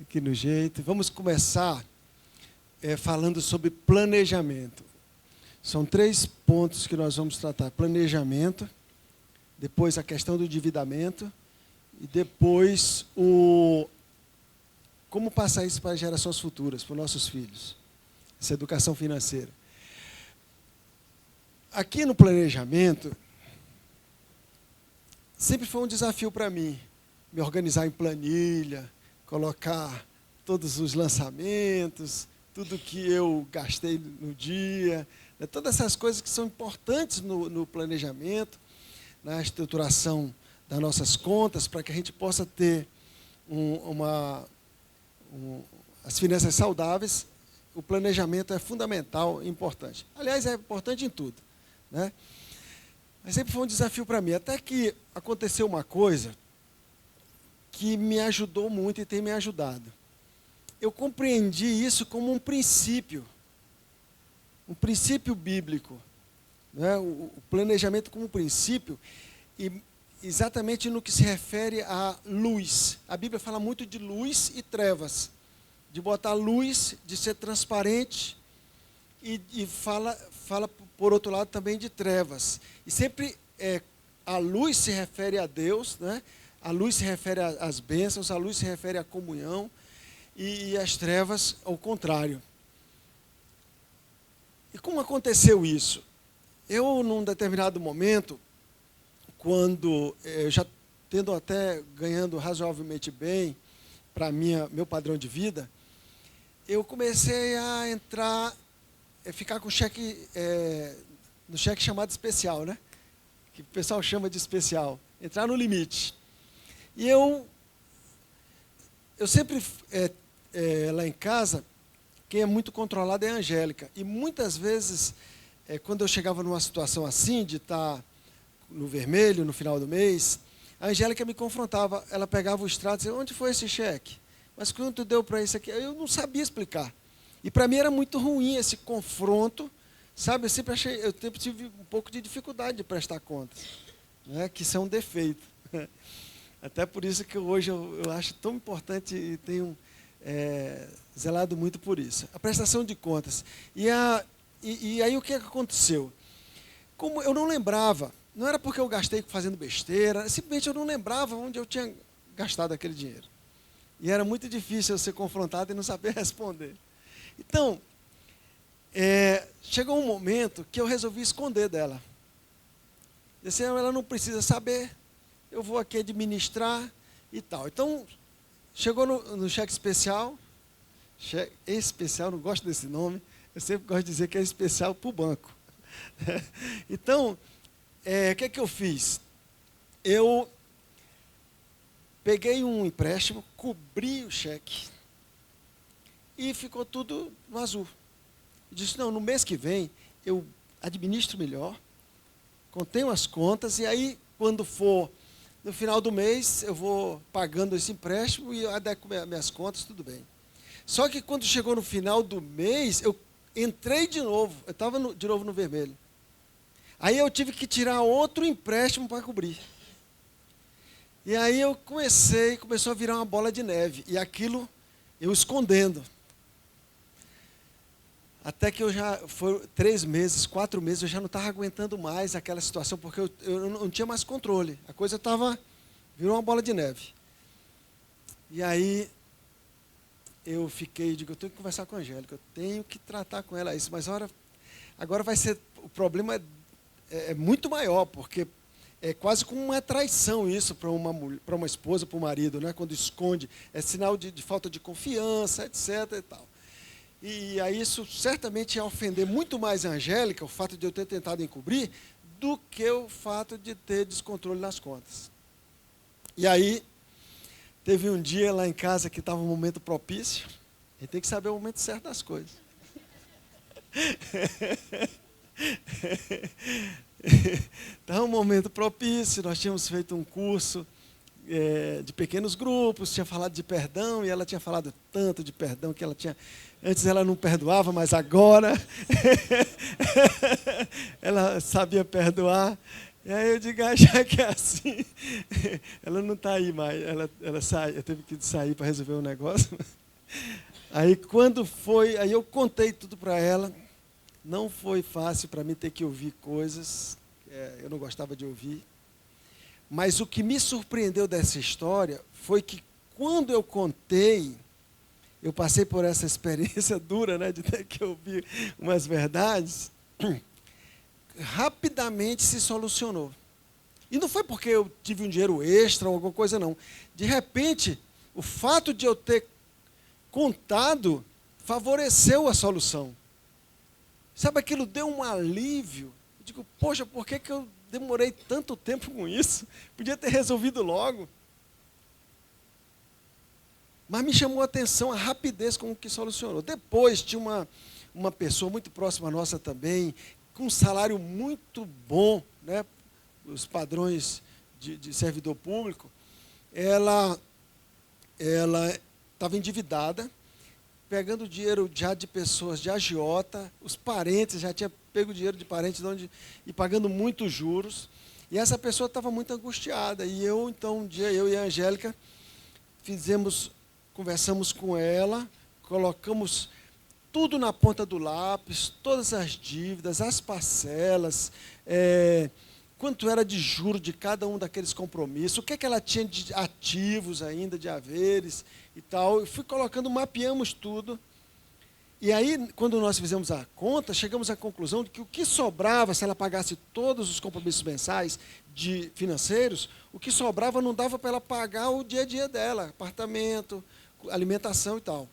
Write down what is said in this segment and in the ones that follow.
aqui no jeito. Vamos começar falando sobre planejamento. São 3 pontos que nós vamos tratar: planejamento, depois a questão do endividamento e depois como passar isso para as gerações futuras, para os nossos filhos, essa educação financeira. Aqui no planejamento, sempre foi um desafio para mim, me organizar em planilha, colocar todos os lançamentos, tudo que eu gastei no dia, todas essas coisas que são importantes no planejamento, na estruturação das nossas contas, para que a gente possa ter as finanças saudáveis. O planejamento é fundamental e importante. Aliás, é importante em tudo, né? Mas sempre foi um desafio para mim, até que aconteceu uma coisa que me ajudou muito e tem me ajudado. Eu compreendi isso como um princípio bíblico, né? O planejamento como princípio, e exatamente no que se refere à luz. A Bíblia fala muito de luz e trevas, de botar luz, de ser transparente, e fala por outro lado também de trevas. E sempre a luz se refere a Deus, né? A luz se refere às bênçãos, a luz se refere à comunhão, e as trevas ao contrário. E como aconteceu isso? Eu, num determinado momento, quando eu já tendo até ganhando razoavelmente bem para meu padrão de vida, eu comecei a ficar com cheque, no cheque chamado especial, né? Que o pessoal chama de especial, entrar no limite. E eu sempre, lá em casa, quem é muito controlado é a Angélica. E muitas vezes, quando eu chegava numa situação assim, de estar no vermelho, no final do mês, a Angélica me confrontava. Ela pegava o extrato e dizia: onde foi esse cheque? Mas quanto deu para isso aqui? Eu não sabia explicar. E para mim era muito ruim esse confronto, sabe? Eu sempre tive um pouco de dificuldade de prestar contas, né? Que isso é um defeito. Até por isso que hoje eu acho tão importante e tenho zelado muito por isso. A prestação de contas. E aí o que aconteceu? Como eu não lembrava, não era porque eu gastei fazendo besteira, simplesmente eu não lembrava onde eu tinha gastado aquele dinheiro. E era muito difícil eu ser confrontado e não saber responder. Então, chegou um momento que eu resolvi esconder dela. Disse: ela não precisa saber, eu vou aqui administrar e tal. Então, chegou no cheque especial, especial, não gosto desse nome, eu sempre gosto de dizer que é especial para o banco. Então, o que eu fiz? Eu peguei um empréstimo, cobri o cheque e ficou tudo no azul. Eu disse: não, no mês que vem eu administro melhor, contenho as contas, e aí quando for no final do mês eu vou pagando esse empréstimo e adequo minhas contas, tudo bem. Só que quando chegou no final do mês, eu entrei de novo, eu estava de novo no vermelho. Aí eu tive que tirar outro empréstimo para cobrir. E aí começou a virar uma bola de neve. E aquilo, eu escondendo. Até que foi 3 meses, 4 meses, eu já não estava aguentando mais aquela situação, porque eu não tinha mais controle. A coisa virou uma bola de neve. E aí, eu digo: eu tenho que conversar com a Angélica, eu tenho que tratar com ela isso. Mas agora o problema é muito maior, porque é quase como uma traição isso para uma esposa, para o marido, né? Quando esconde, é sinal de falta de confiança, etc. e tal. E aí isso certamente ia ofender muito mais a Angélica, o fato de eu ter tentado encobrir, do que o fato de ter descontrole nas contas. E aí, teve um dia lá em casa que estava um momento propício. A gente tem que saber o momento certo das coisas. Estava um momento propício, nós tínhamos feito um curso de pequenos grupos, tinha falado de perdão, e ela tinha falado tanto de perdão que antes ela não perdoava, mas agora ela sabia perdoar. E aí eu digo, já que é assim, ela não está aí mais, ela sai, eu teve que sair para resolver um negócio. Aí quando foi, aí eu contei tudo para ela. Não foi fácil para mim ter que ouvir coisas que eu não gostava de ouvir. Mas o que me surpreendeu dessa história foi que quando eu contei, eu passei por essa experiência dura, né, de ter que ouvir umas verdades, rapidamente se solucionou. E não foi porque eu tive um dinheiro extra ou alguma coisa, não. De repente, o fato de eu ter contado favoreceu a solução. Sabe, aquilo deu um alívio. Eu digo, poxa, por que eu demorei tanto tempo com isso? Podia ter resolvido logo. Mas me chamou a atenção a rapidez com que solucionou. Depois tinha uma pessoa muito próxima a nossa também, com um salário muito bom, né, os padrões de servidor público. Ela estava endividada, pegando dinheiro já de pessoas de agiota, os parentes, já tinha pego dinheiro de parentes e pagando muitos juros. E essa pessoa estava muito angustiada. E então, um dia, eu e a Angélica conversamos com ela, colocamos tudo na ponta do lápis, todas as dívidas, as parcelas, quanto era de juro de cada um daqueles compromissos, o que ela tinha de ativos ainda, de haveres e tal. Fui colocando, mapeamos tudo. E aí, quando nós fizemos a conta, chegamos à conclusão de que o que sobrava, se ela pagasse todos os compromissos mensais financeiros, o que sobrava não dava para ela pagar o dia a dia dela, apartamento, alimentação e tal.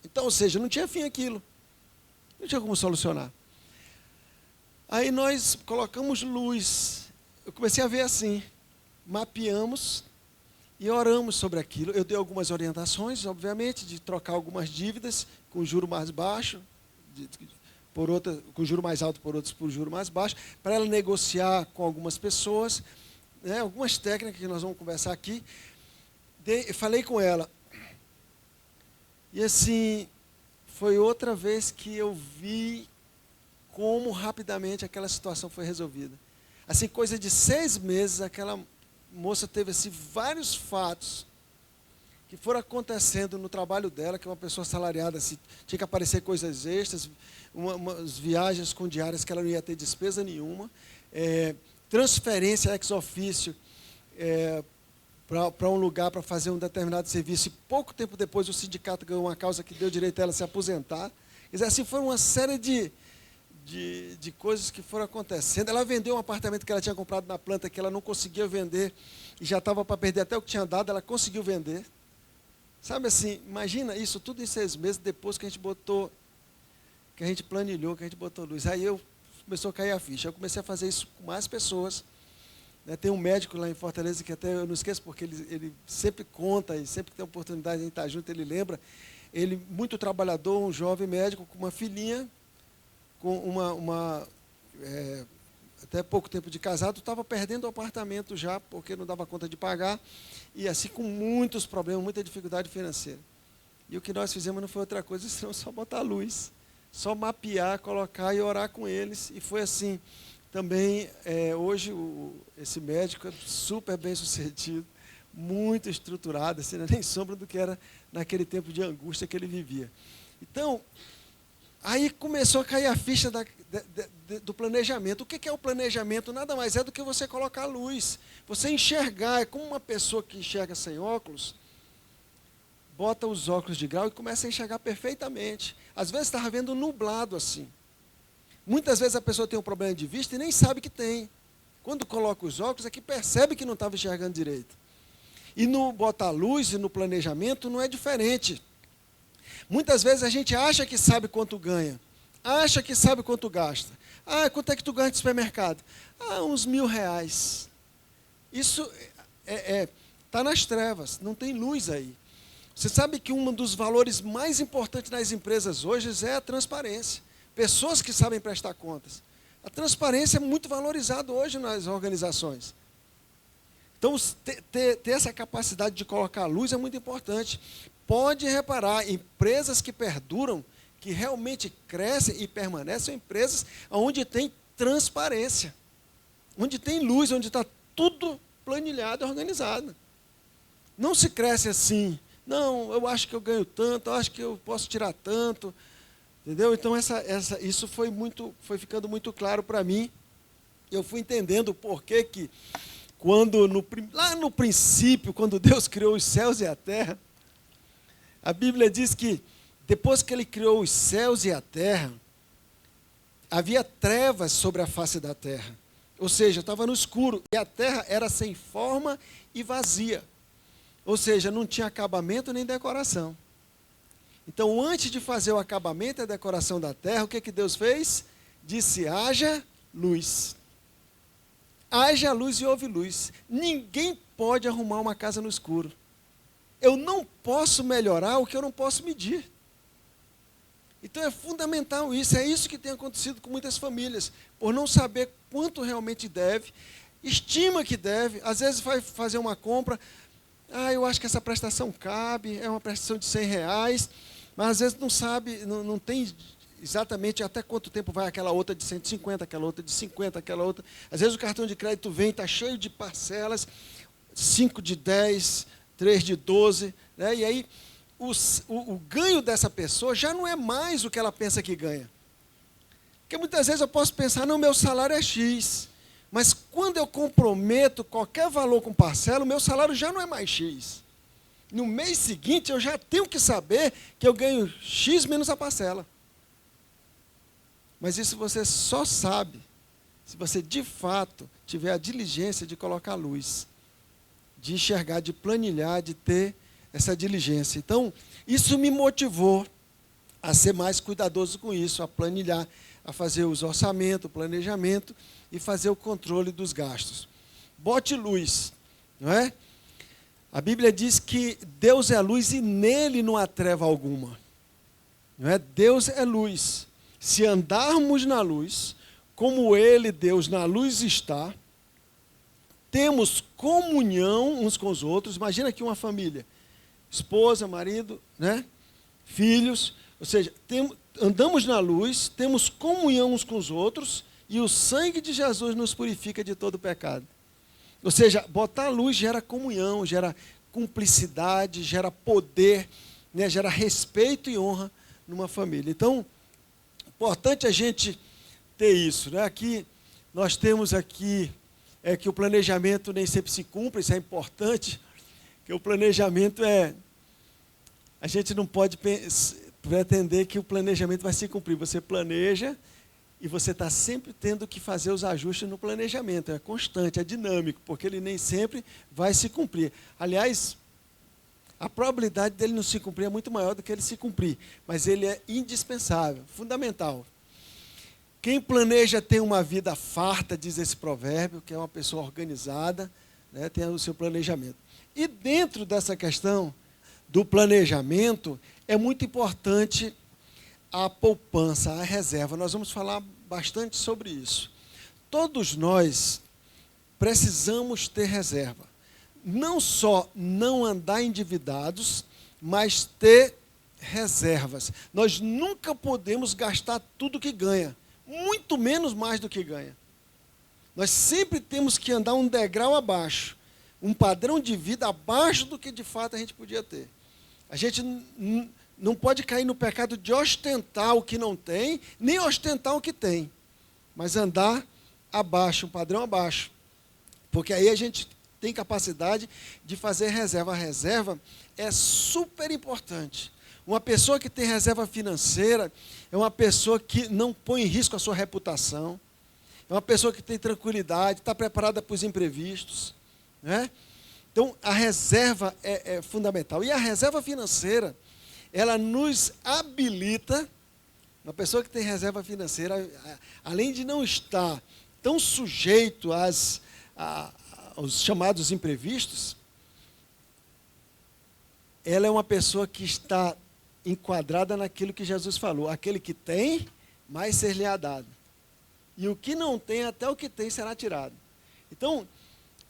Então, ou seja, não tinha fim aquilo. Não tinha como solucionar. Aí nós colocamos luz. Eu comecei a ver assim, mapeamos e oramos sobre aquilo. Eu dei algumas orientações, obviamente, de trocar algumas dívidas com juro mais baixo, com juro mais alto por outros por juro mais baixo, para ela negociar com algumas pessoas, né, algumas técnicas que nós vamos conversar aqui. Falei com ela. E assim, foi outra vez que eu vi como rapidamente aquela situação foi resolvida. Assim, coisa de 6 meses, aquela moça teve assim, vários fatos que foram acontecendo no trabalho dela, que é uma pessoa assalariada, assim, tinha que aparecer coisas extras, umas viagens com diárias que ela não ia ter despesa nenhuma, transferência ex officio para um lugar para fazer um determinado serviço, e pouco tempo depois o sindicato ganhou uma causa que deu direito a ela se aposentar. Quer dizer, assim, foi uma série de coisas que foram acontecendo. Ela vendeu um apartamento que ela tinha comprado na planta, que ela não conseguia vender, e já estava para perder até o que tinha dado, ela conseguiu vender. Sabe assim, imagina isso tudo em 6 meses, depois que a gente planilhou, que a gente botou luz. Aí começou a cair a ficha. Eu comecei a fazer isso com mais pessoas. Tem um médico lá em Fortaleza, que até eu não esqueço, porque ele sempre conta, e sempre que tem oportunidade de a gente estar junto, ele lembra. Ele, muito trabalhador, um jovem médico, com uma filhinha, com até pouco tempo de casado, estava perdendo o apartamento já, porque não dava conta de pagar, e assim com muitos problemas, muita dificuldade financeira. E o que nós fizemos não foi outra coisa, senão só botar luz, só mapear, colocar e orar com eles, e foi assim. Também, hoje, esse médico é super bem sucedido, muito estruturado, assim, não é nem sombra do que era naquele tempo de angústia que ele vivia. Então, aí começou a cair a ficha do planejamento. O que é o planejamento? Nada mais é do que você colocar luz, você enxergar. É como uma pessoa que enxerga sem óculos, bota os óculos de grau e começa a enxergar perfeitamente. Às vezes estava vendo nublado assim. Muitas vezes a pessoa tem um problema de vista e nem sabe que tem. Quando coloca os óculos é que percebe que não estava enxergando direito. E no botar luz e no planejamento não é diferente. Muitas vezes a gente acha que sabe quanto ganha, acha que sabe quanto gasta. Quanto é que tu ganha de supermercado? Uns R$1.000. Isso está nas trevas, não tem luz aí. Você sabe que um dos valores mais importantes nas empresas hoje é a transparência. Pessoas que sabem prestar contas. A transparência é muito valorizada hoje nas organizações. Então, ter essa capacidade de colocar luz é muito importante. Pode reparar, empresas que perduram, que realmente crescem e permanecem, são empresas onde tem transparência. onde tem luz, onde está tudo planilhado e organizado. Não se cresce assim. Não, eu acho que eu ganho tanto, eu acho que eu posso tirar tanto. Entendeu? Então, isso foi ficando muito claro para mim. Eu fui entendendo o porquê que, lá no princípio, quando Deus criou os céus e a terra, a Bíblia diz que, depois que Ele criou os céus e a terra, havia trevas sobre a face da terra. Ou seja, estava no escuro, e a terra era sem forma e vazia. Ou seja, não tinha acabamento nem decoração. Então, antes de fazer o acabamento e a decoração da terra, o que Deus fez? Disse, haja luz. Haja luz e houve luz. Ninguém pode arrumar uma casa no escuro. Eu não posso melhorar o que eu não posso medir. Então é fundamental isso, é isso que tem acontecido com muitas famílias, por não saber quanto realmente deve, estima que deve, às vezes vai fazer uma compra, eu acho que essa prestação cabe, é uma prestação de R$100, mas às vezes não sabe, não tem exatamente até quanto tempo vai aquela outra de 150, aquela outra de 50, aquela outra. Às vezes o cartão de crédito vem, está cheio de parcelas, 5 de 10, 3 de 12, né? E aí o ganho dessa pessoa já não é mais o que ela pensa que ganha. Porque muitas vezes eu posso pensar, não, meu salário é X, mas quando eu comprometo qualquer valor com parcela, o meu salário já não é mais X. No mês seguinte, eu já tenho que saber que eu ganho X menos a parcela. Mas isso você só sabe se você, de fato, tiver a diligência de colocar luz, de enxergar, de planilhar, de ter essa diligência. Então, isso me motivou a ser mais cuidadoso com isso, a planilhar, a fazer os orçamentos, o planejamento e fazer o controle dos gastos. Bote luz, não é? A Bíblia diz que Deus é a luz e nele não há treva alguma. Não é? Deus é luz. Se andarmos na luz, como Ele, Deus, na luz está, temos comunhão uns com os outros. Imagina aqui uma família, esposa, marido, né? Filhos, ou seja, andamos na luz, temos comunhão uns com os outros, e o sangue de Jesus nos purifica de todo pecado. Ou seja, botar a luz gera comunhão, gera cumplicidade, gera poder, né? Gera respeito e honra numa família. Então, importante a gente ter isso, né? Aqui, nós temos aqui, que o planejamento nem sempre se cumpre, isso é importante, que o planejamento a gente não pode pretender que o planejamento vai se cumprir. Você planeja e você está sempre tendo que fazer os ajustes no planejamento, é constante, é dinâmico, porque ele nem sempre vai se cumprir. Aliás, a probabilidade dele não se cumprir é muito maior do que ele se cumprir, mas ele é indispensável, fundamental. Quem planeja tem uma vida farta, diz esse provérbio, que é uma pessoa organizada, né, tem o seu planejamento. E dentro dessa questão do planejamento, é muito importante a poupança, a reserva. Nós vamos falar bastante sobre isso. Todos nós precisamos ter reserva. Não só não andar endividados, mas ter reservas. Nós nunca podemos gastar tudo que ganha, muito menos mais do que ganha. Nós sempre temos que andar um degrau abaixo, um padrão de vida abaixo do que de fato a gente podia ter. A gente não pode cair no pecado de ostentar o que não tem, nem ostentar o que tem, mas andar abaixo, um padrão abaixo, porque aí a gente tem capacidade de fazer reserva. A reserva é super importante. Uma pessoa que tem reserva financeira é uma pessoa que não põe em risco a sua reputação, é uma pessoa que tem tranquilidade, está preparada para os imprevistos, né? Então, a reserva é fundamental. E a reserva financeira, ela nos habilita, uma pessoa que tem reserva financeira, além de não estar tão sujeito aos chamados imprevistos, ela é uma pessoa que está enquadrada naquilo que Jesus falou. Aquele que tem, mais ser-lhe-á dado. E o que não tem, até o que tem será tirado. Então,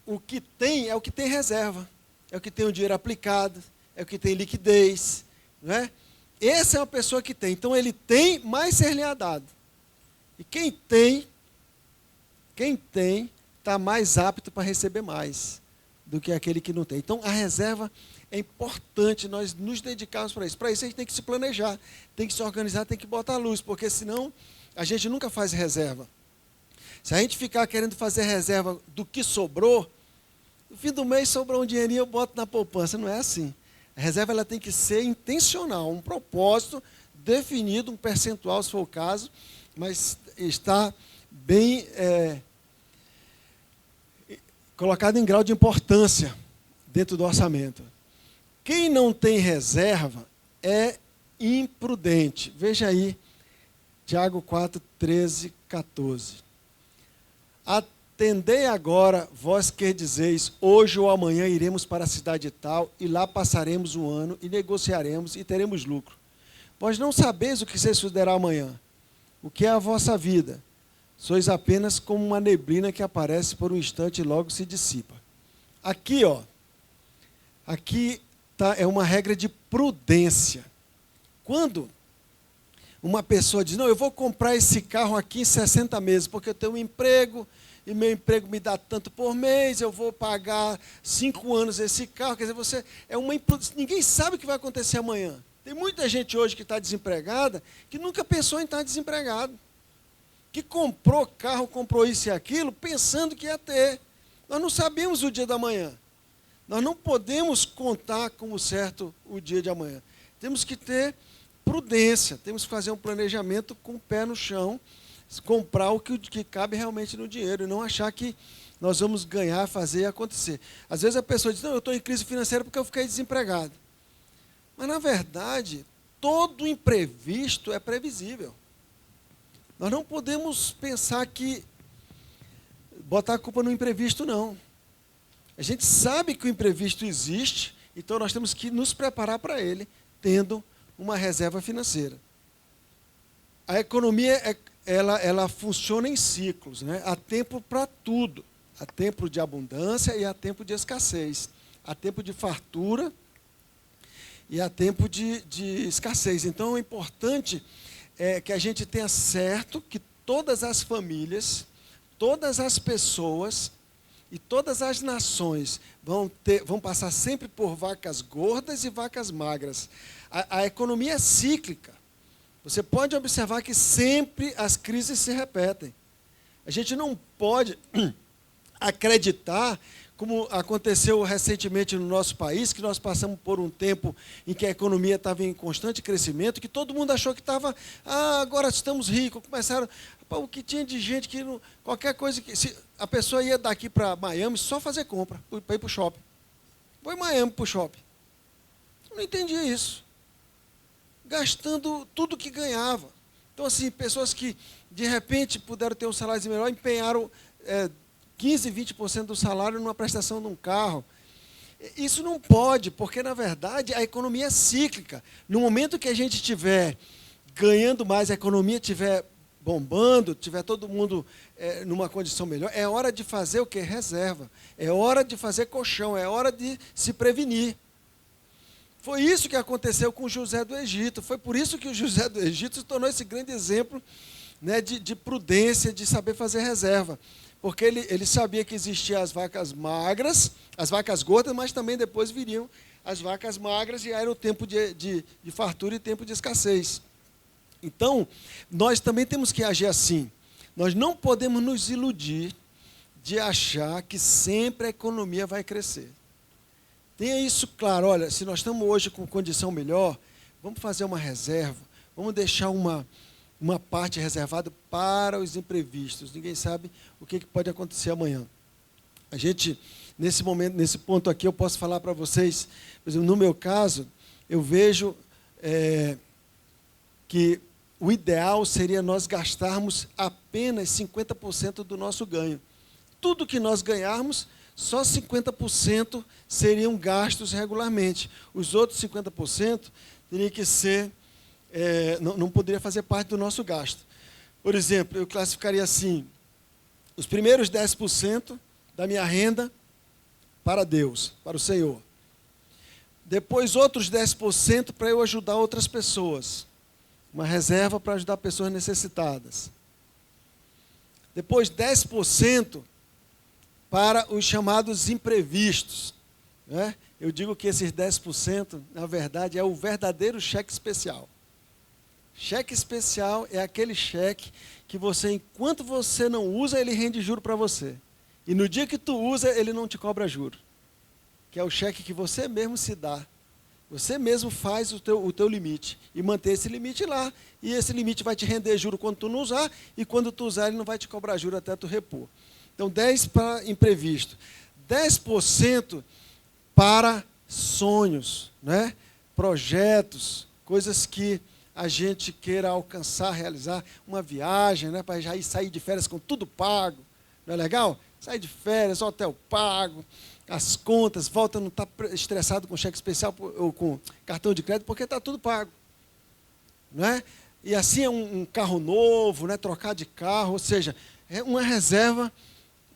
o que tem é o que tem reserva, é o que tem o dinheiro aplicado, é o que tem liquidez, não é? Essa é uma pessoa que tem. Então, ele tem, mais ser-lhe-á dado. E quem tem, está está mais apto para receber mais do que aquele que não tem. Então, a reserva é importante nós nos dedicarmos para isso. Para isso, a gente tem que se planejar, tem que se organizar, tem que botar a luz, porque senão a gente nunca faz reserva. Se a gente ficar querendo fazer reserva do que sobrou, no fim do mês sobrou um dinheirinho, eu boto na poupança. Não é assim. A reserva ela tem que ser intencional, um propósito definido, um percentual, se for o caso, mas está bem colocado em grau de importância dentro do orçamento. Quem não tem reserva é imprudente. Veja aí, Tiago 4, 13, 14. Atendei agora, vós que dizeis, hoje ou amanhã iremos para a cidade tal, e lá passaremos um ano, e negociaremos, e teremos lucro. Vós não sabeis o que se sucederá amanhã. O que é a vossa vida? Sois apenas como uma neblina que aparece por um instante e logo se dissipa. Aqui, aqui é uma regra de prudência. Quando uma pessoa diz, não, eu vou comprar esse carro aqui em 60 meses, porque eu tenho um emprego, e meu emprego me dá tanto por mês, eu vou pagar 5 anos esse carro. Quer dizer, ninguém sabe o que vai acontecer amanhã. Tem muita gente hoje que está desempregada, que nunca pensou em estar desempregado. Que comprou carro, comprou isso e aquilo, pensando que ia ter. Nós não sabemos o dia da manhã. Nós não podemos contar como certo o dia de amanhã. Temos que ter prudência, temos que fazer um planejamento com o pé no chão, comprar o que cabe realmente no dinheiro, e não achar que nós vamos ganhar, fazer e acontecer. Às vezes a pessoa diz, não, eu estou em crise financeira porque eu fiquei desempregado. Mas, na verdade, todo imprevisto é previsível. Nós não podemos pensar que botar a culpa no imprevisto, não. A gente sabe que o imprevisto existe, então nós temos que nos preparar para ele, tendo uma reserva financeira. A economia, ela funciona em ciclos, né? Há tempo para tudo. Há tempo de abundância e há tempo de escassez. Há tempo de fartura e há tempo de escassez. Então, é importante que a gente tenha certo que todas as famílias, todas as pessoas e todas as nações vão passar sempre por vacas gordas e vacas magras. A economia é cíclica. Você pode observar que sempre as crises se repetem. A gente não pode acreditar, como aconteceu recentemente no nosso país, que nós passamos por um tempo em que a economia estava em constante crescimento, que todo mundo achou que estava, agora estamos ricos, começaram, o que tinha de gente que, qualquer coisa, se a pessoa ia daqui para Miami só fazer compra, para ir para o shopping. Foi em Miami para o shopping. Eu não entendia isso. Gastando tudo que ganhava. Então, assim, pessoas que, de repente, puderam ter um salário melhor, empenharam 15%, 20% do salário numa prestação de um carro. Isso não pode, porque, na verdade, a economia é cíclica. No momento que a gente estiver ganhando mais, a economia estiver bombando, tiver todo mundo numa condição melhor, é hora de fazer o quê? Reserva. É hora de fazer colchão, é hora de se prevenir. Foi isso que aconteceu com José do Egito. Foi por isso que o José do Egito se tornou esse grande exemplo, né, de prudência, de saber fazer reserva. Porque ele sabia que existiam as vacas magras, as vacas gordas, mas também depois viriam as vacas magras, e era o tempo de fartura e tempo de escassez. Então, nós também temos que agir assim. Nós não podemos nos iludir de achar que sempre a economia vai crescer. Tenha isso claro, olha, se nós estamos hoje com condição melhor, vamos fazer uma reserva, vamos deixar uma parte reservada para os imprevistos. Ninguém sabe o que pode acontecer amanhã. A gente, nesse momento, nesse ponto aqui, eu posso falar para vocês, por exemplo, no meu caso, eu vejo que o ideal seria nós gastarmos apenas 50% do nosso ganho. Tudo que nós ganharmos, só 50% seriam gastos regularmente. Os outros 50% teriam que ser, não poderia fazer parte do nosso gasto. Por exemplo, eu classificaria assim, os primeiros 10% da minha renda para Deus, para o Senhor. Depois, outros 10% para eu ajudar outras pessoas. Uma reserva para ajudar pessoas necessitadas. Depois, 10% para os chamados imprevistos, né? Eu digo que esses 10%, na verdade, é o verdadeiro cheque especial. Cheque especial é aquele cheque que você, enquanto você não usa, ele rende juro para você. E no dia que tu usa, ele não te cobra juro. Que é o cheque que você mesmo se dá. Você mesmo faz o teu limite. E manter esse limite lá. E esse limite vai te render juro quando tu não usar. E quando tu usar, ele não vai te cobrar juro até tu repor. Então, 10% para imprevisto. 10% para sonhos, né? Projetos, coisas que a gente queira alcançar, realizar. Uma viagem, né? Para já ir sair de férias com tudo pago. Não é legal? Sair de férias, hotel pago, as contas, volta, não está estressado com cheque especial ou com cartão de crédito, porque está tudo pago. Né? E assim é um carro novo, né? Trocar de carro, ou seja, é uma reserva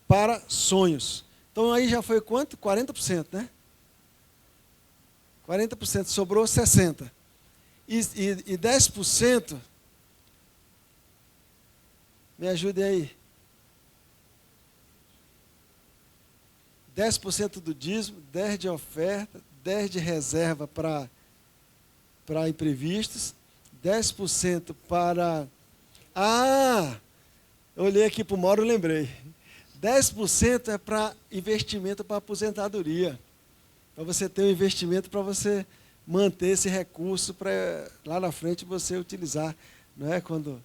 para sonhos. Então aí já foi quanto? 40%, né? 40%, sobrou 60%. E 10%, me ajudem aí. 10% do dízimo, 10% de oferta, 10% de reserva para imprevistos, 10% para... eu olhei aqui para o Mauro e lembrei. 10% é para investimento para aposentadoria. Para você ter um investimento para você manter esse recurso para lá na frente você utilizar, não é? Quando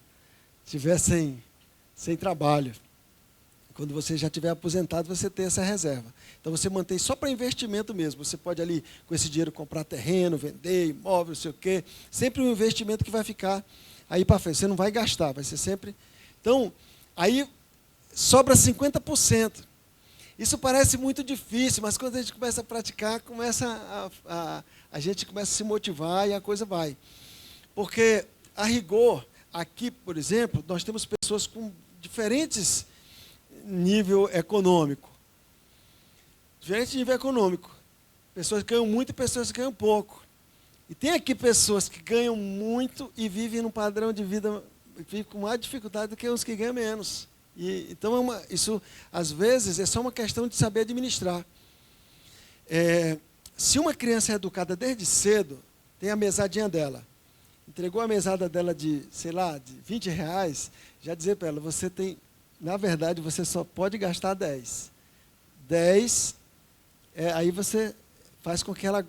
estiver sem trabalho. Quando você já estiver aposentado, você tem essa reserva. Então, você mantém só para investimento mesmo. Você pode ali, com esse dinheiro, comprar terreno, vender, imóvel, não sei o quê. Sempre um investimento que vai ficar aí para frente. Você não vai gastar, vai ser sempre... Então, aí sobra 50%. Isso parece muito difícil, mas quando a gente começa a praticar, a gente começa a se motivar e a coisa vai. Porque, a rigor, aqui, por exemplo, nós temos pessoas com diferentes nível econômico. Diferente nível econômico. Pessoas que ganham muito e pessoas que ganham pouco. E tem aqui pessoas que ganham muito e vivem num padrão de vida, vivem com mais dificuldade do que os que ganham menos. Então, isso, às vezes, é só uma questão de saber administrar. Se uma criança é educada desde cedo, tem a mesadinha dela. Entregou a mesada dela de, sei lá, de R$20, já dizer para ela, você tem... Na verdade, você só pode gastar 10. 10, aí você faz com que ela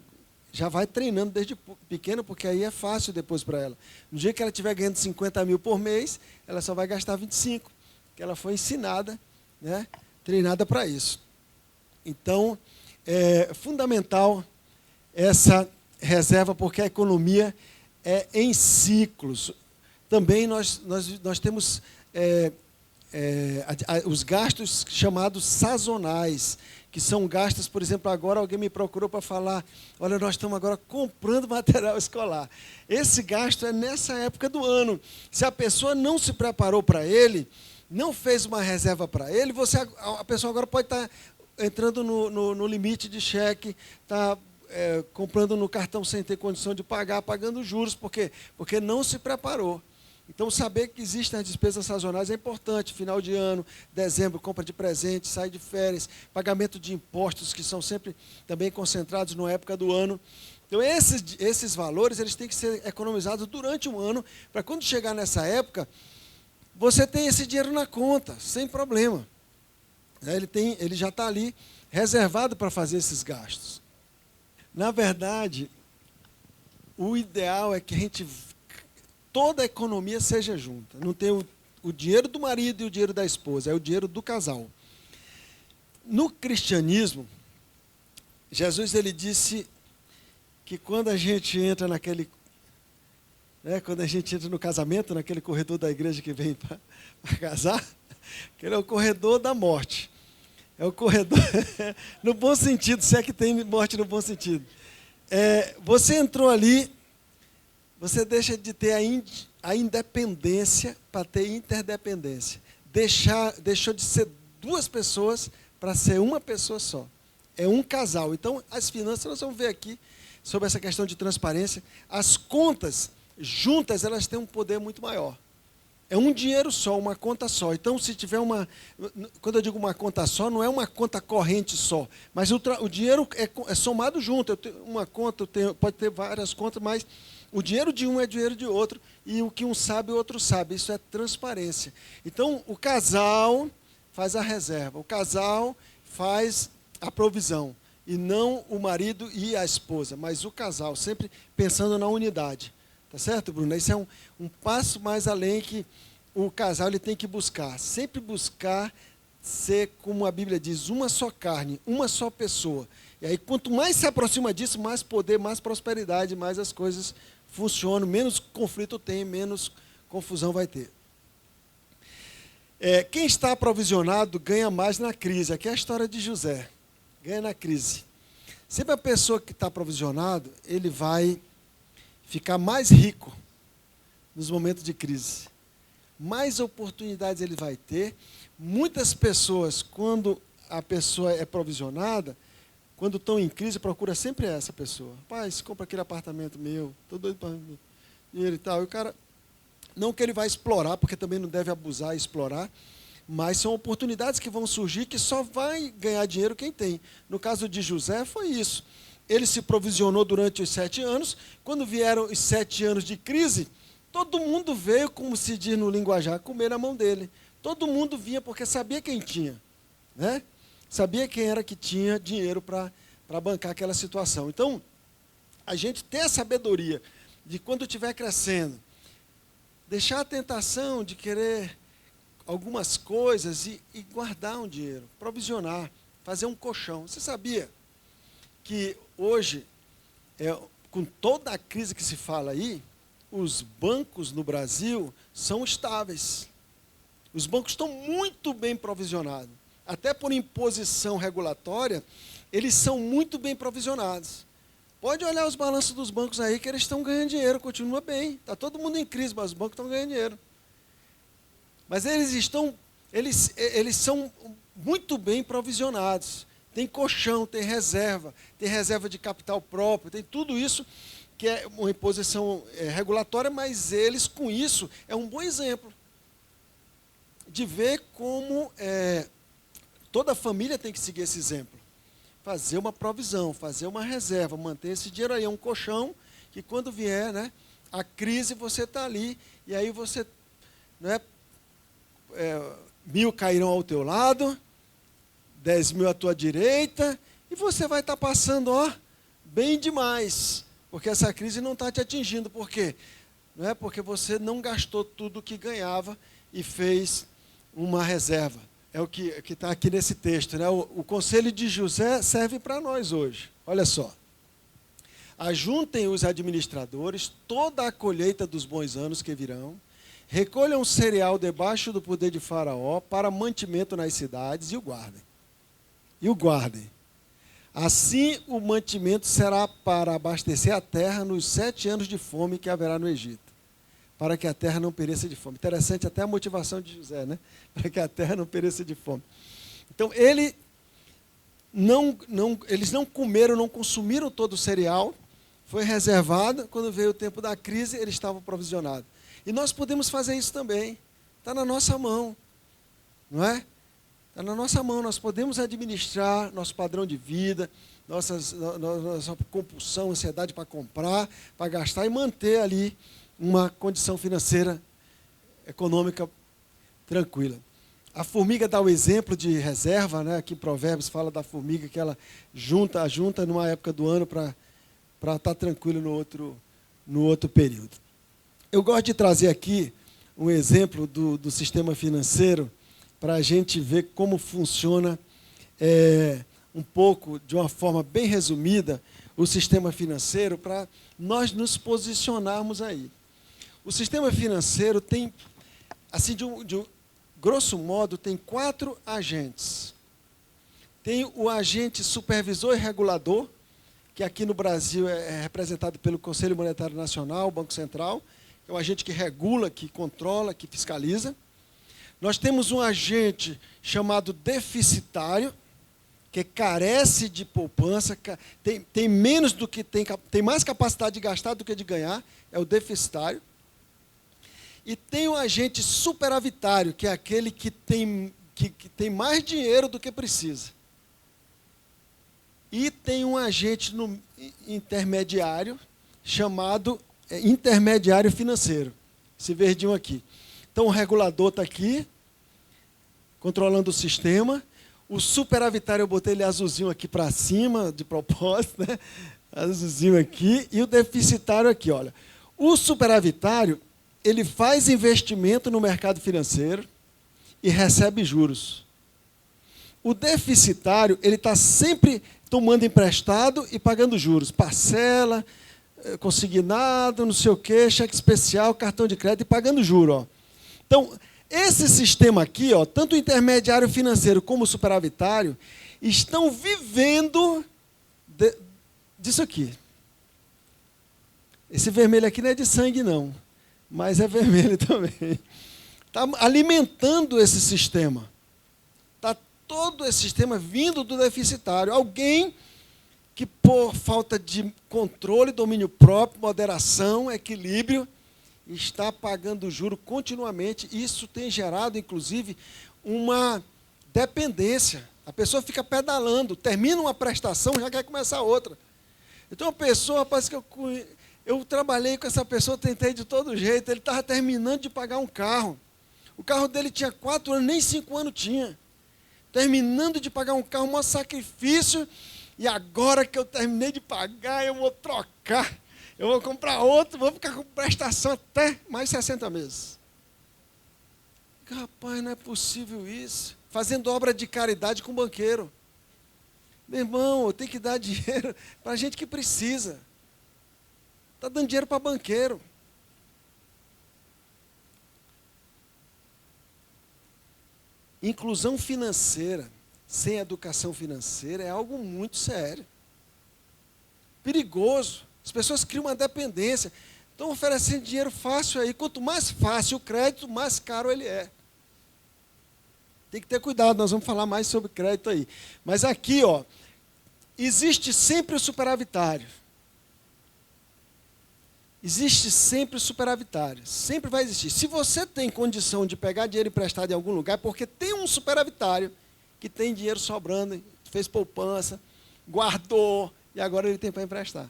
já vai treinando desde pequeno, porque aí é fácil depois para ela. No dia que ela estiver ganhando 50 mil por mês, ela só vai gastar 25, porque ela foi ensinada, né, treinada para isso. Então, é fundamental essa reserva, porque a economia é em ciclos. Também nós temos... os gastos chamados sazonais, que são gastos, por exemplo, agora alguém me procurou para falar, olha, nós estamos agora comprando material escolar. Esse gasto é nessa época do ano. Se a pessoa não se preparou para ele, não fez uma reserva para ele, a pessoa agora pode estar entrando no limite de cheque, está comprando no cartão sem ter condição de pagar, pagando juros, por quê? Porque não se preparou. Então, saber que existem as despesas sazonais é importante. Final de ano, dezembro, compra de presente, sai de férias, pagamento de impostos, que são sempre também concentrados na época do ano. Então, esses valores eles têm que ser economizados durante um ano, para quando chegar nessa época, você tem esse dinheiro na conta, sem problema. Ele já está ali reservado para fazer esses gastos. Na verdade, o ideal é que toda a economia seja junta. Não tem o dinheiro do marido e o dinheiro da esposa, é o dinheiro do casal. No cristianismo, Jesus ele disse que quando a gente entra quando a gente entra no casamento, naquele corredor da igreja que vem para casar, que ele é o corredor da morte. É o corredor, no bom sentido, se é que tem morte no bom sentido. Você entrou ali, você deixa de ter a independência para ter interdependência. Deixou de ser duas pessoas para ser uma pessoa só. É um casal. Então, as finanças, nós vamos ver aqui sobre essa questão de transparência. As contas juntas, elas têm um poder muito maior. É um dinheiro só, uma conta só. Então, se tiver quando eu digo uma conta só, não é uma conta corrente só, mas o dinheiro é somado junto. Eu tenho uma conta, pode ter várias contas, mas o dinheiro de um é dinheiro de outro, e o que um sabe, o outro sabe. Isso é transparência. Então, o casal faz a reserva, o casal faz a provisão, e não o marido e a esposa, mas o casal, sempre pensando na unidade. Tá certo, Bruno? Isso é um passo mais além que o casal ele tem que buscar. Sempre buscar ser, como a Bíblia diz, uma só carne, uma só pessoa. E aí, quanto mais se aproxima disso, mais poder, mais prosperidade, mais as coisas funcionam, menos conflito tem, menos confusão vai ter. Quem está aprovisionado ganha mais na crise. Aqui é a história de José. Ganha na crise. Sempre a pessoa que está aprovisionado, ele vai ficar mais rico nos momentos de crise. Mais oportunidades ele vai ter. Muitas pessoas, quando a pessoa é provisionada, quando estão em crise, procura sempre essa pessoa. Pai, se compra aquele apartamento meu, estou doido para dinheiro e tal. E o cara, não que ele vai explorar, porque também não deve abusar e explorar, mas são oportunidades que vão surgir que só vai ganhar dinheiro quem tem. No caso de José, foi isso. Ele se provisionou durante os 7 anos. Quando vieram os 7 anos de crise, todo mundo veio, como se diz no linguajar, comer na mão dele. Todo mundo vinha porque sabia quem tinha, né? Sabia quem era que tinha dinheiro para bancar aquela situação. Então, a gente ter a sabedoria de quando estiver crescendo, deixar a tentação de querer algumas coisas e guardar um dinheiro, provisionar, fazer um colchão. Você sabia que hoje, com toda a crise que se fala aí, os bancos no Brasil são estáveis. Os bancos estão muito bem provisionados. Até por imposição regulatória, eles são muito bem provisionados. Pode olhar os balanços dos bancos aí, que eles estão ganhando dinheiro, continua bem. Está todo mundo em crise, mas os bancos estão ganhando dinheiro. Mas eles são muito bem provisionados. Tem colchão, tem reserva de capital próprio, tem tudo isso que é uma imposição regulatória, mas eles, com isso, é um bom exemplo de ver como toda a família tem que seguir esse exemplo. Fazer uma provisão, fazer uma reserva, manter esse dinheiro aí, é um colchão que quando vier, né, a crise, você está ali, e aí você, né, 1.000 cairão ao teu lado, 10.000 à tua direita, e você vai estar passando, bem demais, porque essa crise não está te atingindo. Por quê? Não é porque você não gastou tudo que ganhava e fez uma reserva. É o que está aqui nesse texto, né? O conselho de José serve para nós hoje. Olha só. Ajuntem os administradores toda a colheita dos bons anos que virão, recolham cereal debaixo do poder de Faraó para mantimento nas cidades e o guardem. E o guardem. Assim o mantimento será para abastecer a terra nos 7 anos de fome que haverá no Egito, para que a terra não pereça de fome. Interessante até a motivação de José, né? Para que a terra não pereça de fome. Então, eles não comeram, não consumiram todo o cereal, foi reservado. Quando veio o tempo da crise, eles estavam provisionados. E nós podemos fazer isso também. Está na nossa mão, não é? Está na nossa mão. Nós podemos administrar nosso padrão de vida, nossa compulsão, ansiedade para comprar, para gastar e manter ali uma condição financeira, econômica tranquila. A formiga dá o exemplo de reserva, né? Aqui em Provérbios fala da formiga que ela junta numa época do ano para estar tranquilo no outro período. Eu gosto de trazer aqui um exemplo do sistema financeiro para a gente ver como funciona um pouco, de uma forma bem resumida, o sistema financeiro, para nós nos posicionarmos aí. O sistema financeiro tem, assim, grosso modo, tem 4 agentes. Tem o agente supervisor e regulador, que aqui no Brasil é representado pelo Conselho Monetário Nacional, o Banco Central, que é o agente que regula, que controla, que fiscaliza. Nós temos um agente chamado deficitário, que carece de poupança, tem menos do que tem mais capacidade de gastar do que de ganhar, é o deficitário. E tem um agente superavitário, que é aquele que tem mais dinheiro do que precisa. E tem um agente intermediário, chamado intermediário financeiro. Esse verdinho aqui. Então, o regulador está aqui, controlando o sistema. O superavitário, eu botei ele azulzinho aqui para cima, de propósito, né? Azulzinho aqui. E o deficitário aqui, olha. O superavitário, ele faz investimento no mercado financeiro e recebe juros. O deficitário, ele está sempre tomando emprestado e pagando juros. Parcela, consignado, não sei o quê, cheque especial, cartão de crédito e pagando juros. Ó. Então, esse sistema aqui, ó, tanto o intermediário financeiro como o superavitário, estão vivendo disso aqui. Esse vermelho aqui não é de sangue, não, mas é vermelho também. Está alimentando esse sistema. Está todo esse sistema vindo do deficitário. Alguém que, por falta de controle, domínio próprio, moderação, equilíbrio, está pagando juro continuamente. Isso tem gerado, inclusive, uma dependência. A pessoa fica pedalando, termina uma prestação, já quer começar outra. Então, a pessoa, parece que eu trabalhei com essa pessoa, tentei de todo jeito, ele estava terminando de pagar um carro. O carro dele tinha 4 anos, nem 5 anos tinha. Terminando de pagar um carro, um maior sacrifício, e agora que eu terminei de pagar, eu vou trocar. Eu vou comprar outro, vou ficar com prestação até mais 60 meses. Rapaz, não é possível isso. Fazendo obra de caridade com banqueiro. Meu irmão, eu tenho que dar dinheiro para gente que precisa. Está dando dinheiro para banqueiro. Inclusão financeira, sem educação financeira, é algo muito sério. Perigoso. As pessoas criam uma dependência. Estão oferecendo dinheiro fácil aí. Quanto mais fácil o crédito, mais caro ele é. Tem que ter cuidado, nós vamos falar mais sobre crédito aí. Mas aqui, ó, existe sempre o superavitário. Existe sempre o superavitário. Sempre vai existir. Se você tem condição de pegar dinheiro emprestado em algum lugar, é porque tem um superavitário que tem dinheiro sobrando, fez poupança, guardou, e agora ele tem para emprestar.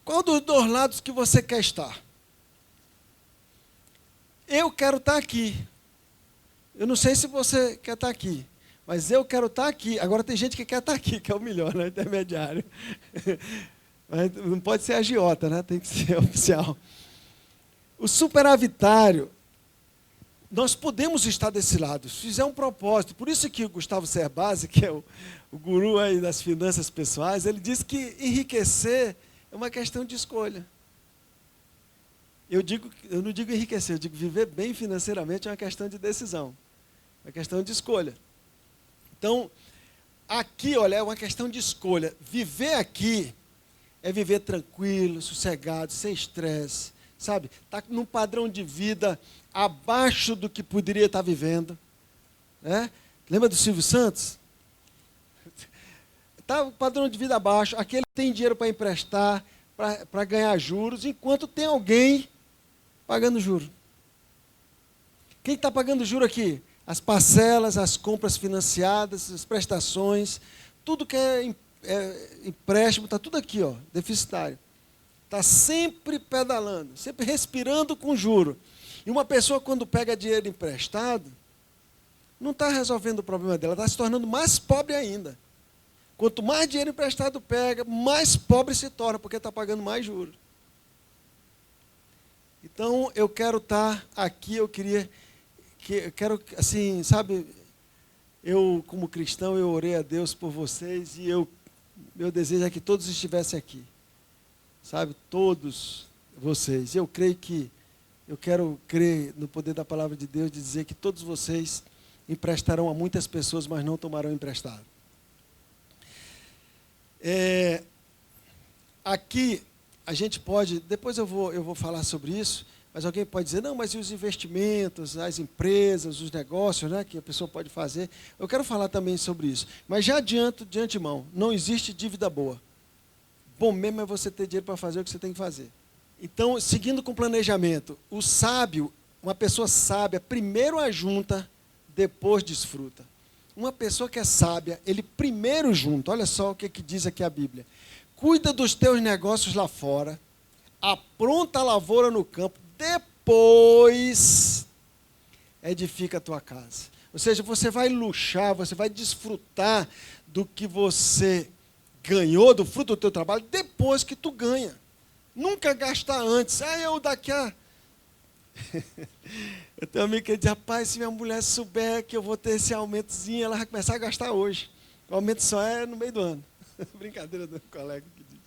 Qual dos dois lados que você quer estar? Eu quero estar aqui. Eu não sei se você quer estar aqui, mas eu quero estar aqui. Agora tem gente que quer estar aqui, que é o melhor, né? Intermediário. Mas não pode ser agiota, né? Tem que ser oficial. O superavitário, nós podemos estar desse lado, se fizer um propósito. Por isso que o Gustavo Cerbasi, que é o guru aí das finanças pessoais, ele diz que enriquecer é uma questão de escolha. Eu não digo enriquecer, eu digo viver bem financeiramente é uma questão de decisão. É uma questão de escolha. Então, aqui, olha, é uma questão de escolha. Viver aqui é viver tranquilo, sossegado, sem estresse, sabe? Está num padrão de vida abaixo do que poderia estar vivendo. Né? Lembra do Silvio Santos? Está o padrão de vida abaixo, aquele tem dinheiro para emprestar, para ganhar juros, enquanto tem alguém pagando juros. Quem está pagando juros aqui? As parcelas, as compras financiadas, as prestações, tudo que é empréstimo, está tudo aqui, ó, deficitário. Está sempre pedalando, sempre respirando com juro. E uma pessoa, quando pega dinheiro emprestado, não está resolvendo o problema dela, está se tornando mais pobre ainda. Quanto mais dinheiro emprestado pega, mais pobre se torna, porque está pagando mais juros. Então, eu quero estar aqui, eu quero, assim, sabe, eu, como cristão, eu orei a Deus por vocês, e meu desejo é que todos estivessem aqui. Sabe, todos vocês. Eu quero crer no poder da palavra de Deus, de dizer que todos vocês emprestarão a muitas pessoas, mas não tomarão emprestado. Aqui, a gente pode, depois eu vou falar sobre isso, mas alguém pode dizer, não, mas e os investimentos, as empresas, os negócios, né, que a pessoa pode fazer? Eu quero falar também sobre isso. Mas já adianto de antemão, não existe dívida boa. Bom mesmo é você ter dinheiro para fazer o que você tem que fazer. Então, seguindo com o planejamento, o sábio, uma pessoa sábia, primeiro ajunta, depois desfruta. Uma pessoa que é sábia, ele primeiro junta. Olha só o que diz aqui a Bíblia. Cuida dos teus negócios lá fora, apronta a lavoura no campo, depois edifica a tua casa. Ou seja, você vai luxar, você vai desfrutar do que você ganhou, do fruto do teu trabalho, depois que tu ganha. Nunca gastar antes. Eu daqui a... Eu tenho um amigo que diz, rapaz, se minha mulher souber que eu vou ter esse aumentozinho, ela vai começar a gastar hoje. O aumento só é no meio do ano. Brincadeira do colega que diz.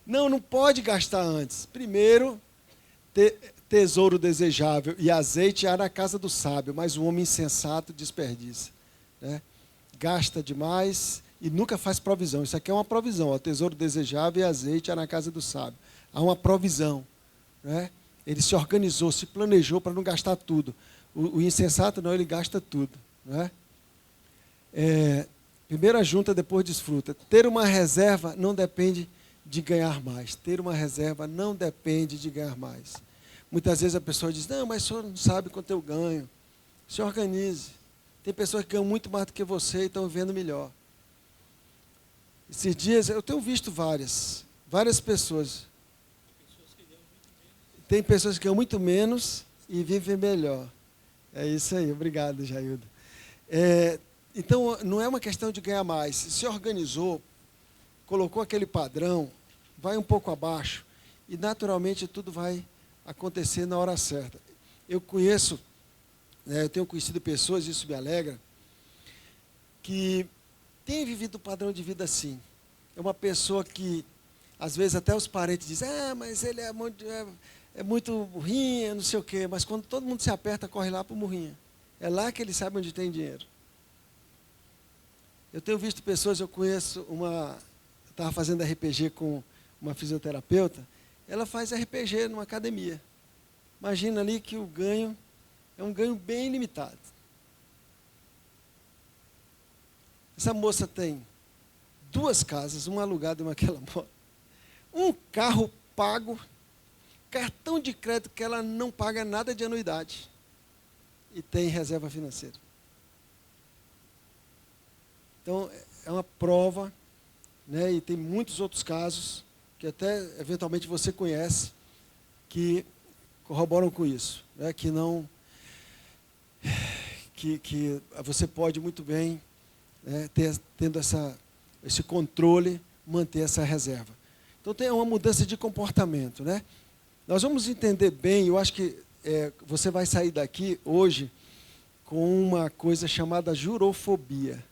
Não pode gastar antes. Primeiro, tesouro desejável e azeite há na casa do sábio, mas o homem insensato desperdiça. Né? Gasta demais e nunca faz provisão. Isso aqui é uma provisão. Ó, tesouro desejável e azeite há na casa do sábio. Há uma provisão. Né? Ele se organizou, se planejou para não gastar tudo. O insensato não, ele gasta tudo. Né? Primeiro ajunta, depois desfruta. Ter uma reserva não depende de ganhar mais. Ter uma reserva não depende de ganhar mais. Muitas vezes a pessoa diz, não, mas o senhor não sabe quanto eu ganho. Se organize. Tem pessoas que ganham muito mais do que você e estão vivendo melhor. Esses dias, eu tenho visto várias pessoas. Tem pessoas que ganham muito menos e vivem melhor. É isso aí, obrigado, Jaildo. Então, não é uma questão de ganhar mais. Se organizou, colocou aquele padrão, vai um pouco abaixo e, naturalmente, tudo vai acontecer na hora certa. Eu tenho conhecido pessoas, isso me alegra, que têm vivido um padrão de vida assim. É uma pessoa que, às vezes, até os parentes dizem, mas ele é muito burrinha, não sei o quê. Mas quando todo mundo se aperta, corre lá para o burrinha. É lá que ele sabe onde tem dinheiro. Eu tenho visto pessoas, eu conheço eu estava fazendo RPG com uma fisioterapeuta, ela faz RPG numa academia. Imagina ali que o ganho é um ganho bem limitado. Essa moça tem 2 casas, uma alugada e uma que ela mora, um carro pago, cartão de crédito que ela não paga nada de anuidade e tem reserva financeira. Então, é uma prova, né, e tem muitos outros casos que até eventualmente você conhece que corroboram com isso, né, que você pode muito bem, né, tendo esse controle, manter essa reserva. Então tem uma mudança de comportamento, né? Nós vamos entender bem, eu acho que você vai sair daqui hoje com uma coisa chamada jurofobia.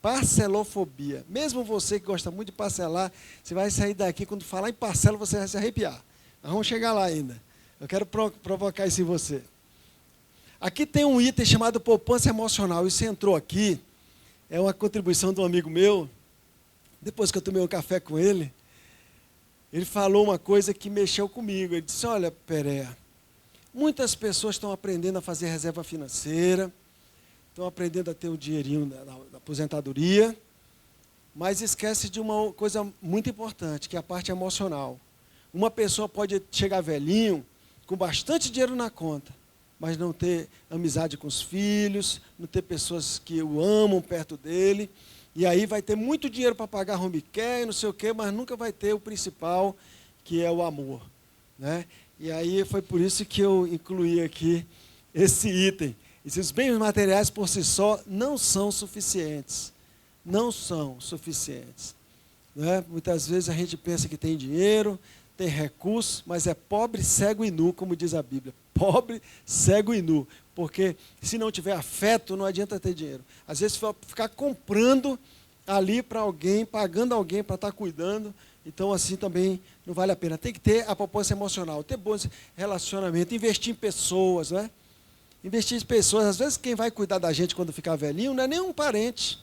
Parcelofobia. Mesmo você que gosta muito de parcelar, você vai sair daqui, quando falar em parcela, você vai se arrepiar. Nós vamos chegar lá ainda. Eu quero provocar isso em você. Aqui tem um item chamado poupança emocional. Isso entrou aqui, é uma contribuição de um amigo meu. Depois que eu tomei um café com ele, ele falou uma coisa que mexeu comigo. Ele disse, olha, Pereira, muitas pessoas estão aprendendo a fazer reserva financeira, estão aprendendo a ter o dinheirinho da aposentadoria, mas esquece de uma coisa muito importante, que é a parte emocional. Uma pessoa pode chegar velhinho, com bastante dinheiro na conta, mas não ter amizade com os filhos, não ter pessoas que o amam perto dele, e aí vai ter muito dinheiro para pagar home care, não sei o quê, mas nunca vai ter o principal, que é o amor. Né? E aí foi por isso que eu incluí aqui esse item. Esses bens materiais por si só não são suficientes. Não são suficientes. Né? Muitas vezes a gente pensa que tem dinheiro, tem recursos, mas é pobre, cego e nu, como diz a Bíblia. Pobre, cego e nu. Porque se não tiver afeto, não adianta ter dinheiro. Às vezes ficar comprando ali para alguém, pagando alguém para estar cuidando, então assim também não vale a pena. Tem que ter a poupança emocional, ter bons relacionamentos, investir em pessoas, né? Investir em pessoas. Às vezes quem vai cuidar da gente quando ficar velhinho não é nem um parente.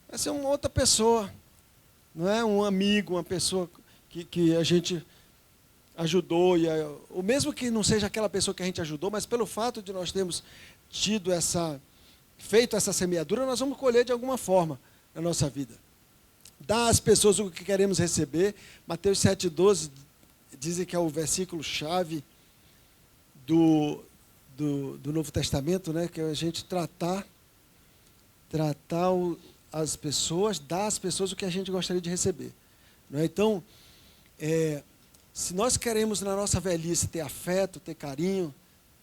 Vai ser uma outra pessoa. Não é um amigo, uma pessoa que a gente ajudou, ou mesmo que não seja aquela pessoa que a gente ajudou, mas pelo fato de nós termos feito essa semeadura, nós vamos colher de alguma forma na nossa vida. Dar às pessoas o que queremos receber. Mateus 7,12 dizem que é o versículo-chave do Novo Testamento, né? Que é a gente tratar as pessoas, dar às pessoas o que a gente gostaria de receber. Não é? Então, se nós queremos na nossa velhice ter afeto, ter carinho,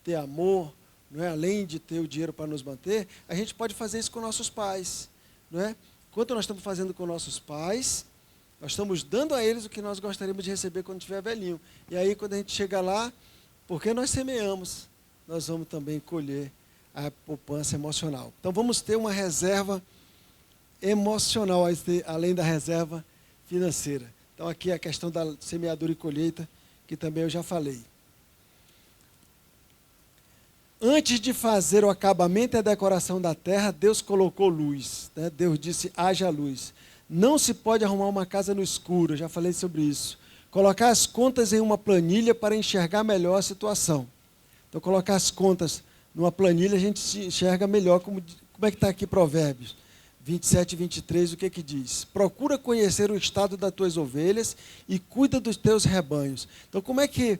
ter amor, não é? Além de ter o dinheiro para nos manter, a gente pode fazer isso com nossos pais. Não é? Enquanto nós estamos fazendo com nossos pais, nós estamos dando a eles o que nós gostaríamos de receber quando estiver velhinho. E aí, quando a gente chega lá, porque nós semeamos, nós vamos também colher a poupança emocional. Então, vamos ter uma reserva emocional, além da reserva financeira. Então, aqui a questão da semeadura e colheita, que também eu já falei. Antes de fazer o acabamento e a decoração da terra, Deus colocou luz. Né? Deus disse, haja luz. Não se pode arrumar uma casa no escuro, eu já falei sobre isso. Colocar as contas em uma planilha para enxergar melhor a situação. Então, colocar as contas numa planilha, a gente se enxerga melhor, como é que está aqui Provérbios 27 e 23, o que diz? Procura conhecer o estado das tuas ovelhas e cuida dos teus rebanhos. Então, como é que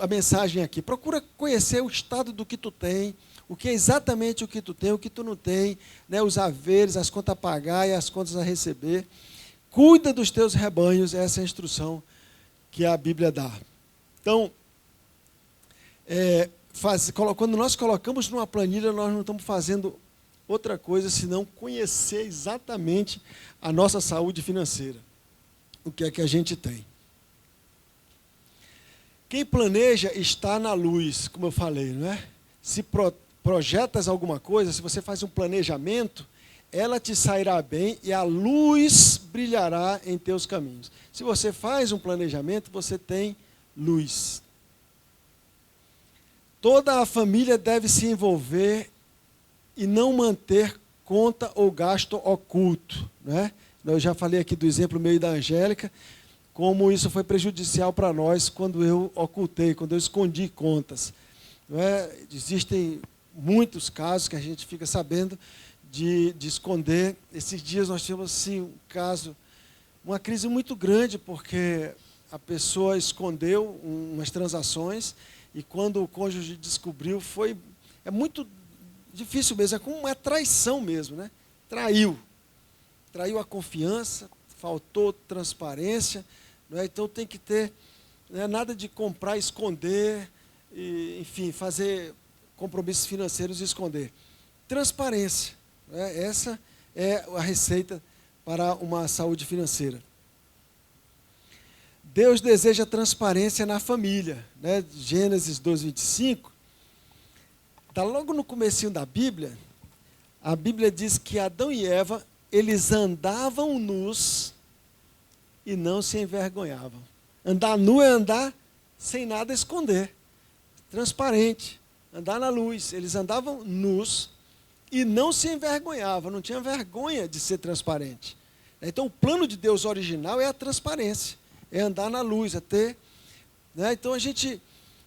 a mensagem aqui? Procura conhecer o estado do que tu tem, o que é exatamente o que tu tem, o que tu não tem, né? Os haveres, as contas a pagar e as contas a receber. Cuida dos teus rebanhos, essa é a instrução que a Bíblia dá. Então, quando nós colocamos numa planilha, nós não estamos fazendo outra coisa senão conhecer exatamente a nossa saúde financeira, o que é que a gente tem. Quem planeja está na luz, como eu falei, não é? Se projetas alguma coisa, se você faz um planejamento, ela te sairá bem e a luz brilhará em teus caminhos. Se você faz um planejamento, você tem luz. Toda a família deve se envolver e não manter conta ou gasto oculto. Né? Eu já falei aqui do exemplo meio da Angélica, como isso foi prejudicial para nós quando eu ocultei, quando eu escondi contas. Não é? Existem muitos casos que a gente fica sabendo de esconder. Esses dias nós tivemos assim, um caso, uma crise muito grande, porque a pessoa escondeu umas transações e quando o cônjuge descobriu, é muito difícil mesmo, é como uma traição mesmo, né? Traiu a confiança, faltou transparência, não é? Então tem que ter, não é nada de comprar, esconder, e, enfim, fazer compromissos financeiros e esconder. Transparência, né? Essa é a receita para uma saúde financeira. Deus deseja transparência na família, né? Gênesis 2:25. Está logo no comecinho da Bíblia, a Bíblia diz que Adão e Eva, eles andavam nus e não se envergonhavam. Andar nu é andar sem nada esconder, transparente, andar na luz. Eles andavam nus e não se envergonhavam, não tinham vergonha de ser transparente. Então o plano de Deus original é a transparência, é andar na luz, é ter... Né? Então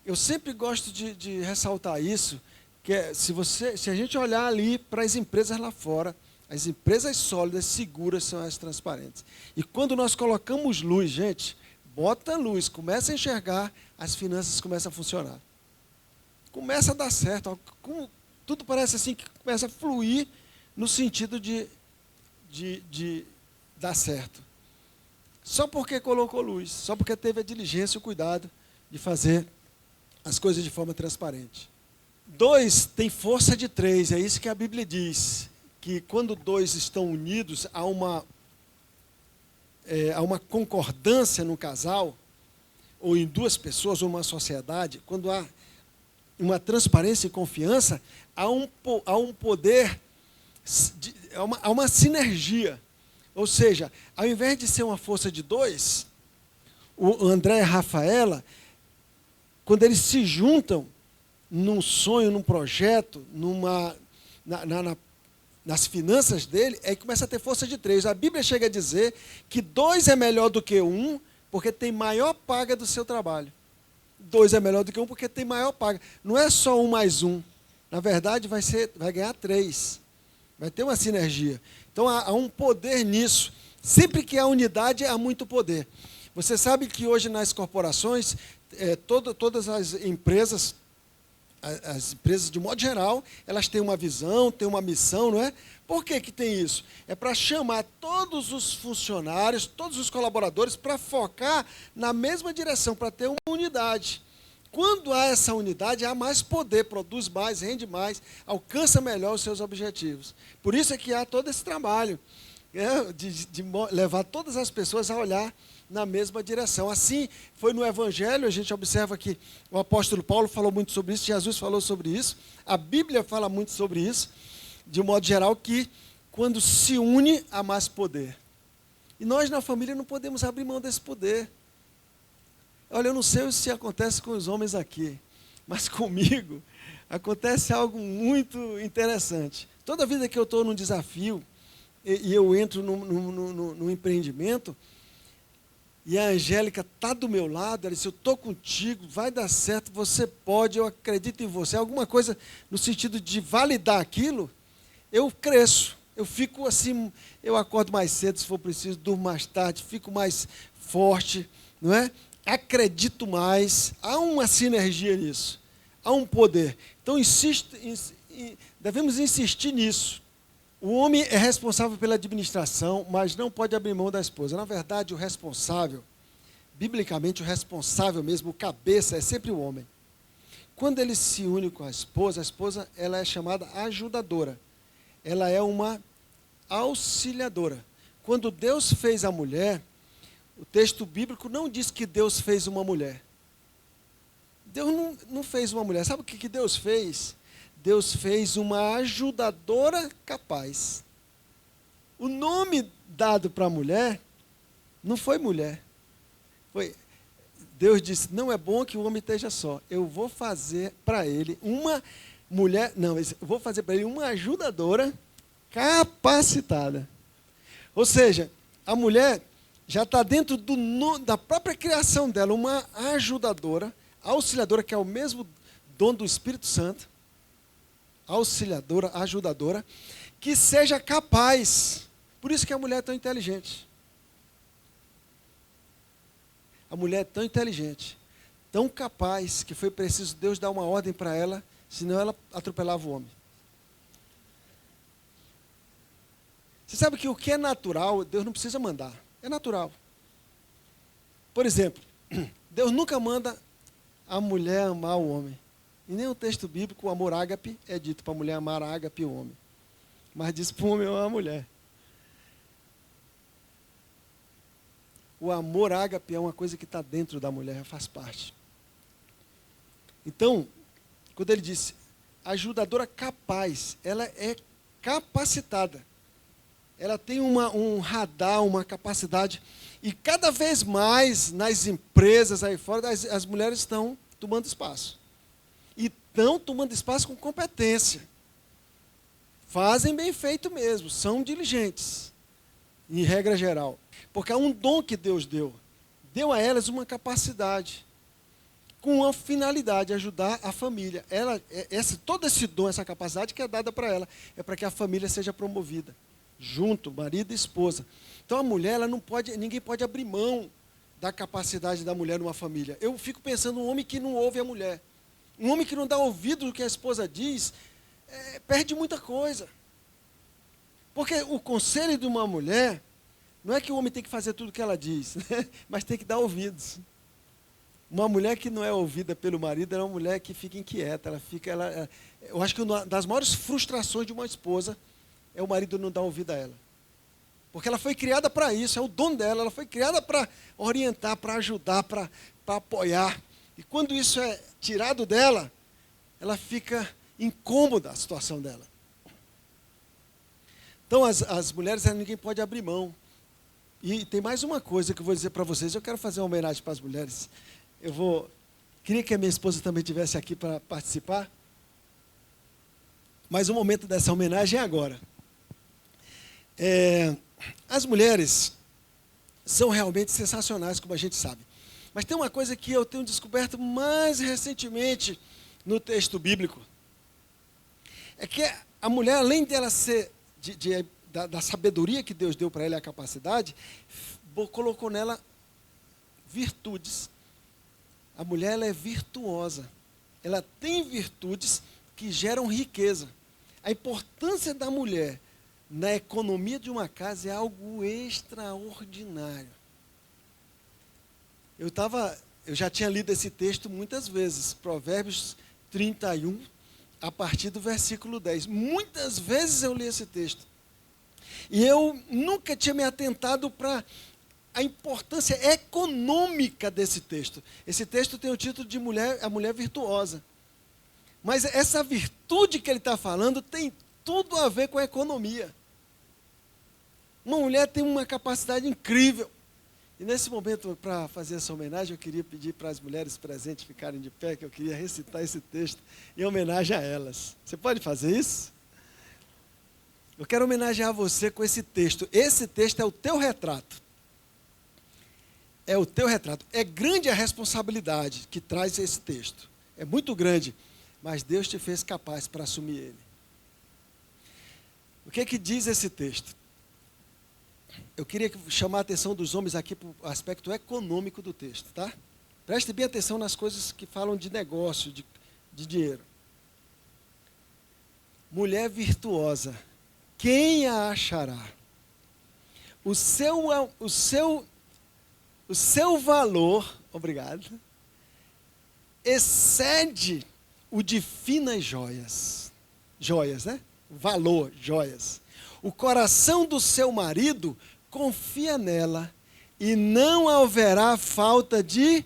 eu sempre gosto de ressaltar isso, que se a gente olhar ali para as empresas lá fora, as empresas sólidas, seguras, são as transparentes. E quando nós colocamos luz, gente, bota luz, começa a enxergar, as finanças começam a funcionar. Começa a dar certo. Tudo parece assim que começa a fluir no sentido de dar certo. Só porque colocou luz, só porque teve a diligência e o cuidado de fazer as coisas de forma transparente. 2 tem força de 3, é isso que a Bíblia diz, que quando 2 estão unidos, há uma concordância no casal, ou em 2 pessoas, ou uma sociedade, quando há uma transparência e confiança, há um poder, há uma sinergia. Ou seja, ao invés de ser uma força de 2, o André e a Rafaela, quando eles se juntam, num sonho, num projeto, nas finanças dele, aí começa a ter força de 3. A Bíblia chega a dizer que 2 é melhor do que 1, porque tem maior paga do seu trabalho. 2 é melhor do que 1, porque tem maior paga. Não é só 1 mais 1. Na verdade, vai ganhar 3. Vai ter uma sinergia. Então, há um poder nisso. Sempre que há unidade, há muito poder. Você sabe que hoje nas corporações, todas as empresas de modo geral, elas têm uma visão, têm uma missão, não é? Por que que tem isso? É para chamar todos os funcionários, todos os colaboradores, para focar na mesma direção, para ter uma unidade. Quando há essa unidade, há mais poder, produz mais, rende mais, alcança melhor os seus objetivos. Por isso é que há todo esse trabalho, de levar todas as pessoas a olhar na mesma direção. Assim foi no Evangelho, a gente observa que o apóstolo Paulo falou muito sobre isso, Jesus falou sobre isso, a Bíblia fala muito sobre isso, de um modo geral, que quando se une, há mais poder. E nós na família não podemos abrir mão desse poder. Olha, eu não sei se acontece com os homens aqui, mas comigo acontece algo muito interessante. Toda vida que eu estou num desafio e eu entro num empreendimento, e a Angélica está do meu lado, ela disse, eu estou contigo, vai dar certo, você pode, eu acredito em você. Alguma coisa no sentido de validar aquilo, eu cresço. Eu fico assim, eu acordo mais cedo se for preciso, durmo mais tarde, fico mais forte, não é? Acredito mais, há uma sinergia nisso, há um poder. Então, devemos insistir nisso. O homem é responsável pela administração, mas não pode abrir mão da esposa. Na verdade, o responsável, biblicamente, o responsável mesmo, o cabeça, é sempre o homem. Quando ele se une com a esposa ela é chamada ajudadora. Ela é uma auxiliadora. Quando Deus fez a mulher, o texto bíblico não diz que Deus fez uma mulher. Deus não fez uma mulher. Sabe o que Deus fez? Deus fez uma ajudadora capaz. O nome dado para a mulher não foi mulher. Deus disse, não é bom que o homem esteja só. Eu vou fazer para ele uma mulher, eu vou fazer para ele uma ajudadora capacitada. Ou seja, a mulher já está dentro da própria criação dela, uma ajudadora, auxiliadora, que é o mesmo dom do Espírito Santo, auxiliadora, ajudadora, que seja capaz. Por isso que a mulher é tão inteligente. A mulher é tão inteligente, tão capaz, que foi preciso Deus dar uma ordem para ela, senão ela atropelava o homem. Você sabe que o que é natural, Deus não precisa mandar. É natural. Por exemplo, Deus nunca manda a mulher amar o homem. Em nenhum texto bíblico o amor ágape é dito para a mulher amar a ágape e o homem. Mas diz para o homem amar a mulher. O amor ágape é uma coisa que está dentro da mulher, faz parte. Então, quando ele disse ajudadora capaz, ela é capacitada. Ela tem um radar, uma capacidade. E cada vez mais nas empresas aí fora, as mulheres estão tomando espaço. E estão tomando espaço com competência. Fazem bem feito mesmo, são diligentes, em regra geral. Porque há um dom que Deus deu. Deu a elas uma capacidade, com uma finalidade, ajudar a família. Todo esse dom, essa capacidade que é dada para ela, é para que a família seja promovida. Junto, marido e esposa. Então a mulher, ninguém pode abrir mão da capacidade da mulher numa família. Eu fico pensando, um homem que não ouve a mulher. Um homem que não dá ouvido ao que a esposa diz, perde muita coisa. Porque o conselho de uma mulher, não é que o homem tem que fazer tudo o que ela diz, né? Mas tem que dar ouvidos. Uma mulher que não é ouvida pelo marido é uma mulher que fica inquieta. Eu acho que uma das maiores frustrações de uma esposa é o marido não dar ouvido a ela. Porque ela foi criada para isso, é o dom dela, ela foi criada para orientar, para ajudar, para apoiar. E quando isso é tirado dela, ela fica incômoda a situação dela. Então as mulheres, ninguém pode abrir mão. E tem mais uma coisa que eu vou dizer para vocês, eu quero fazer uma homenagem para as mulheres. Queria que a minha esposa também estivesse aqui para participar. Mas o momento dessa homenagem é agora. As mulheres são realmente sensacionais, como a gente sabe. Mas tem uma coisa que eu tenho descoberto mais recentemente no texto bíblico. É que a mulher, além dela ser da sabedoria que Deus deu para ela, a capacidade, colocou nela virtudes. A mulher ela é virtuosa. Ela tem virtudes que geram riqueza. A importância da mulher na economia de uma casa é algo extraordinário. Eu já tinha lido esse texto muitas vezes, Provérbios 31, a partir do versículo 10. Muitas vezes eu li esse texto. E eu nunca tinha me atentado para a importância econômica desse texto. Esse texto tem o título de A Mulher Virtuosa. Mas essa virtude que ele está falando tem tudo a ver com a economia. Uma mulher tem uma capacidade incrível. E nesse momento, para fazer essa homenagem, eu queria pedir para as mulheres presentes ficarem de pé, que eu queria recitar esse texto em homenagem a elas. Você pode fazer isso? Eu quero homenagear você com esse texto. Esse texto é o teu retrato. É o teu retrato. É grande a responsabilidade que traz esse texto. É muito grande, mas Deus te fez capaz para assumir ele. O que é que diz esse texto? Eu queria chamar a atenção dos homens aqui para o aspecto econômico do texto, tá? Preste bem atenção nas coisas que falam de negócio, de dinheiro. Mulher virtuosa, quem a achará? O seu valor, obrigado, excede o de finas joias. Joias, né? Valor, joias. O coração do seu marido confia nela e não haverá falta de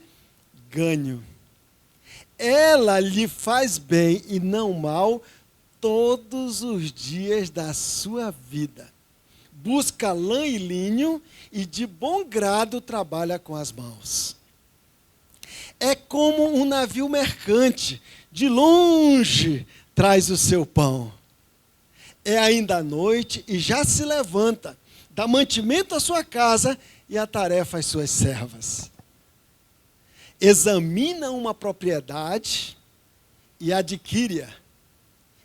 ganho. Ela lhe faz bem e não mal todos os dias da sua vida. Busca lã e linho e de bom grado trabalha com as mãos. É como um navio mercante, de longe traz o seu pão. É ainda noite e já se levanta, dá mantimento à sua casa e atarefa às suas servas. Examina uma propriedade e adquire-a,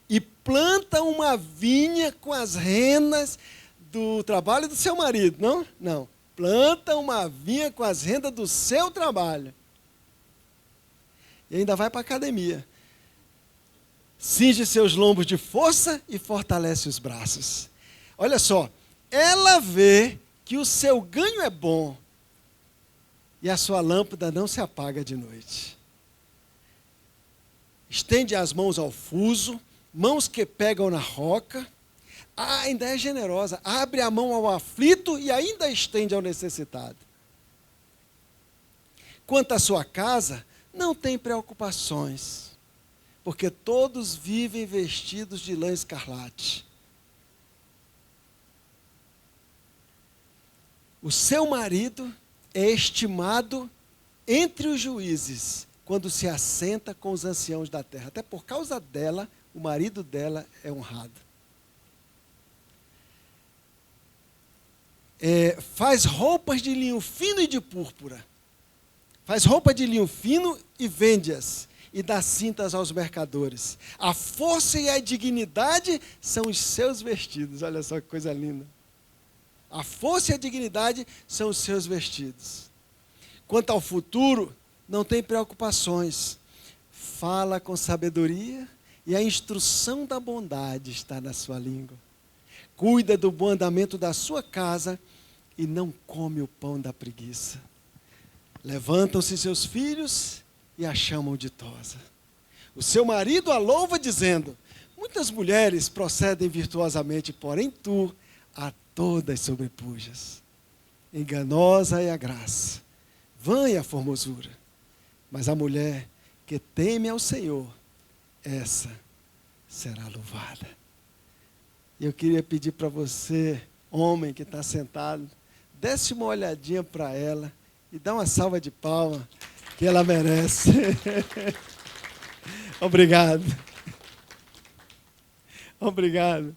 e planta uma vinha com as rendas do trabalho do seu marido. Não. Planta uma vinha com as rendas do seu trabalho. E ainda vai para a academia. Cinge seus lombos de força e fortalece os braços. Olha só, ela vê que o seu ganho é bom e a sua lâmpada não se apaga de noite. Estende as mãos ao fuso, mãos que pegam na roca. Ainda é generosa, abre a mão ao aflito e ainda estende ao necessitado. Quanto à sua casa, não tem preocupações, porque todos vivem vestidos de lã escarlate. O seu marido é estimado entre os juízes, quando se assenta com os anciãos da terra. Até por causa dela, o marido dela é honrado. Faz roupas de linho fino e de púrpura. Faz roupa de linho fino e vende-as, e dá cintas aos mercadores. A força e a dignidade são os seus vestidos. Olha só que coisa linda. A força e a dignidade são os seus vestidos. Quanto ao futuro, não tem preocupações. Fala com sabedoria e a instrução da bondade está na sua língua. Cuida do bom andamento da sua casa e não come o pão da preguiça. Levantam-se seus filhos e a chamam ditosa. O seu marido a louva dizendo: muitas mulheres procedem virtuosamente, porém tu a todas sobrepujas. Enganosa é a graça, vã é a formosura, mas a mulher que teme ao Senhor, essa será louvada. E eu queria pedir para você, homem que está sentado, desse uma olhadinha para ela e dá uma salva de palmas, que ela merece. Obrigado. Obrigado.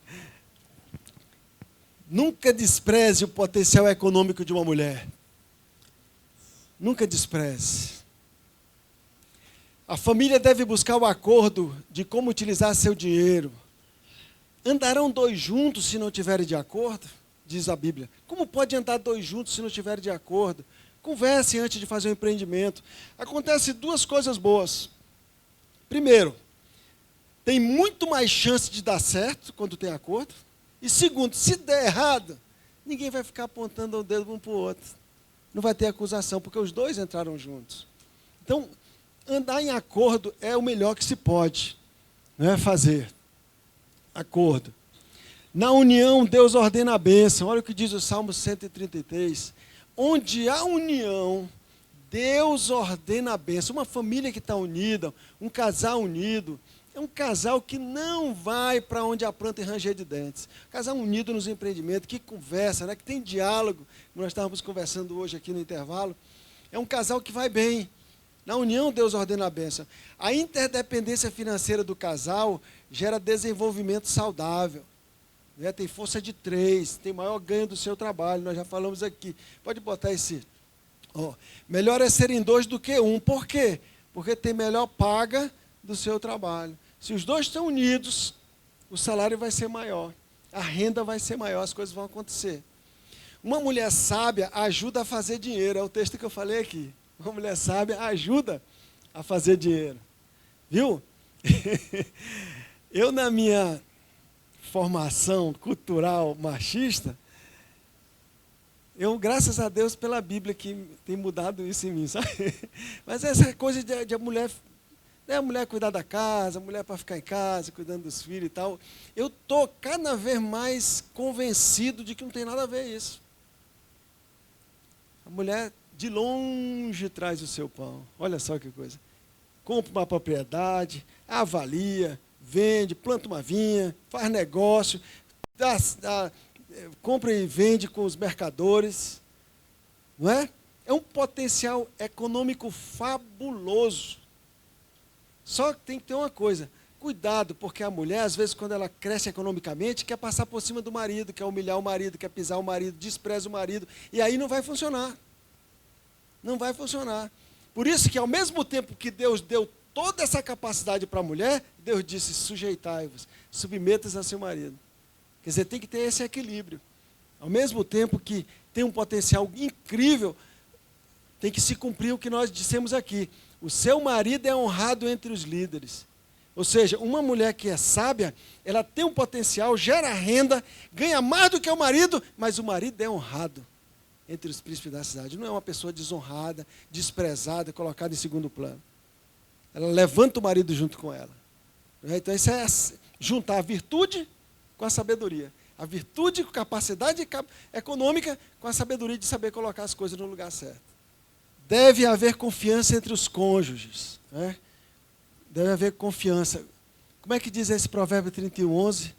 Nunca despreze o potencial econômico de uma mulher. Nunca despreze. A família deve buscar o acordo de como utilizar seu dinheiro. Andarão dois juntos se não tiverem de acordo? Diz a Bíblia. Como pode andar dois juntos se não tiverem de acordo? Converse antes de fazer um empreendimento. Acontece duas coisas boas. Primeiro, tem muito mais chance de dar certo quando tem acordo. E segundo, se der errado, ninguém vai ficar apontando o dedo um para o outro. Não vai ter acusação, porque os dois entraram juntos. Então, andar em acordo é o melhor que se pode, não é fazer acordo. Na união, Deus ordena a bênção. Olha o que diz o Salmo 133. Onde há união, Deus ordena a bênção. Uma família que está unida, um casal unido, é um casal que não vai para onde a planta e ranger de dentes. Casal unido nos empreendimentos, que conversa, né, que tem diálogo, como nós estávamos conversando hoje aqui no intervalo. É um casal que vai bem. Na união, Deus ordena a bênção. A interdependência financeira do casal gera desenvolvimento saudável. Né? Tem força de 3, tem maior ganho do seu trabalho, nós já falamos aqui. Pode botar esse. Melhor é serem 2 do que 1. Por quê? Porque tem melhor paga do seu trabalho. Se os dois estão unidos, o salário vai ser maior, a renda vai ser maior, as coisas vão acontecer. Uma mulher sábia ajuda a fazer dinheiro, é o texto que eu falei aqui. Uma mulher sábia ajuda a fazer dinheiro. Viu? Eu, na minha formação cultural machista, eu, graças a Deus, pela Bíblia, que tem mudado isso em mim, sabe? Mas essa coisa de a mulher, né, a mulher cuidar da casa, a mulher para ficar em casa, cuidando dos filhos e tal, eu estou cada vez mais convencido de que não tem nada a ver isso. A mulher, de longe, traz o seu pão. Olha só que coisa. Compra uma propriedade, avalia, vende, planta uma vinha, faz negócio, compra e vende com os mercadores, não é? É um potencial econômico fabuloso. Só que tem que ter uma coisa, cuidado, porque a mulher, às vezes, quando ela cresce economicamente, quer passar por cima do marido, quer humilhar o marido, quer pisar o marido, despreza o marido, e aí não vai funcionar. Não vai funcionar. Por isso que, ao mesmo tempo que Deus deu toda essa capacidade para a mulher, Deus disse, sujeitai-vos, submetam-vos a seu marido. Quer dizer, tem que ter esse equilíbrio. Ao mesmo tempo que tem um potencial incrível, tem que se cumprir o que nós dissemos aqui. O seu marido é honrado entre os líderes. Ou seja, uma mulher que é sábia, ela tem um potencial, gera renda, ganha mais do que o marido, mas o marido é honrado entre os príncipes da cidade. Não é uma pessoa desonrada, desprezada, colocada em segundo plano. Ela levanta o marido junto com ela. Então, isso é juntar a virtude com a sabedoria. A virtude com capacidade econômica com a sabedoria de saber colocar as coisas no lugar certo. Deve haver confiança entre os cônjuges. Né? Deve haver confiança. Como é que diz esse provérbio 31:11?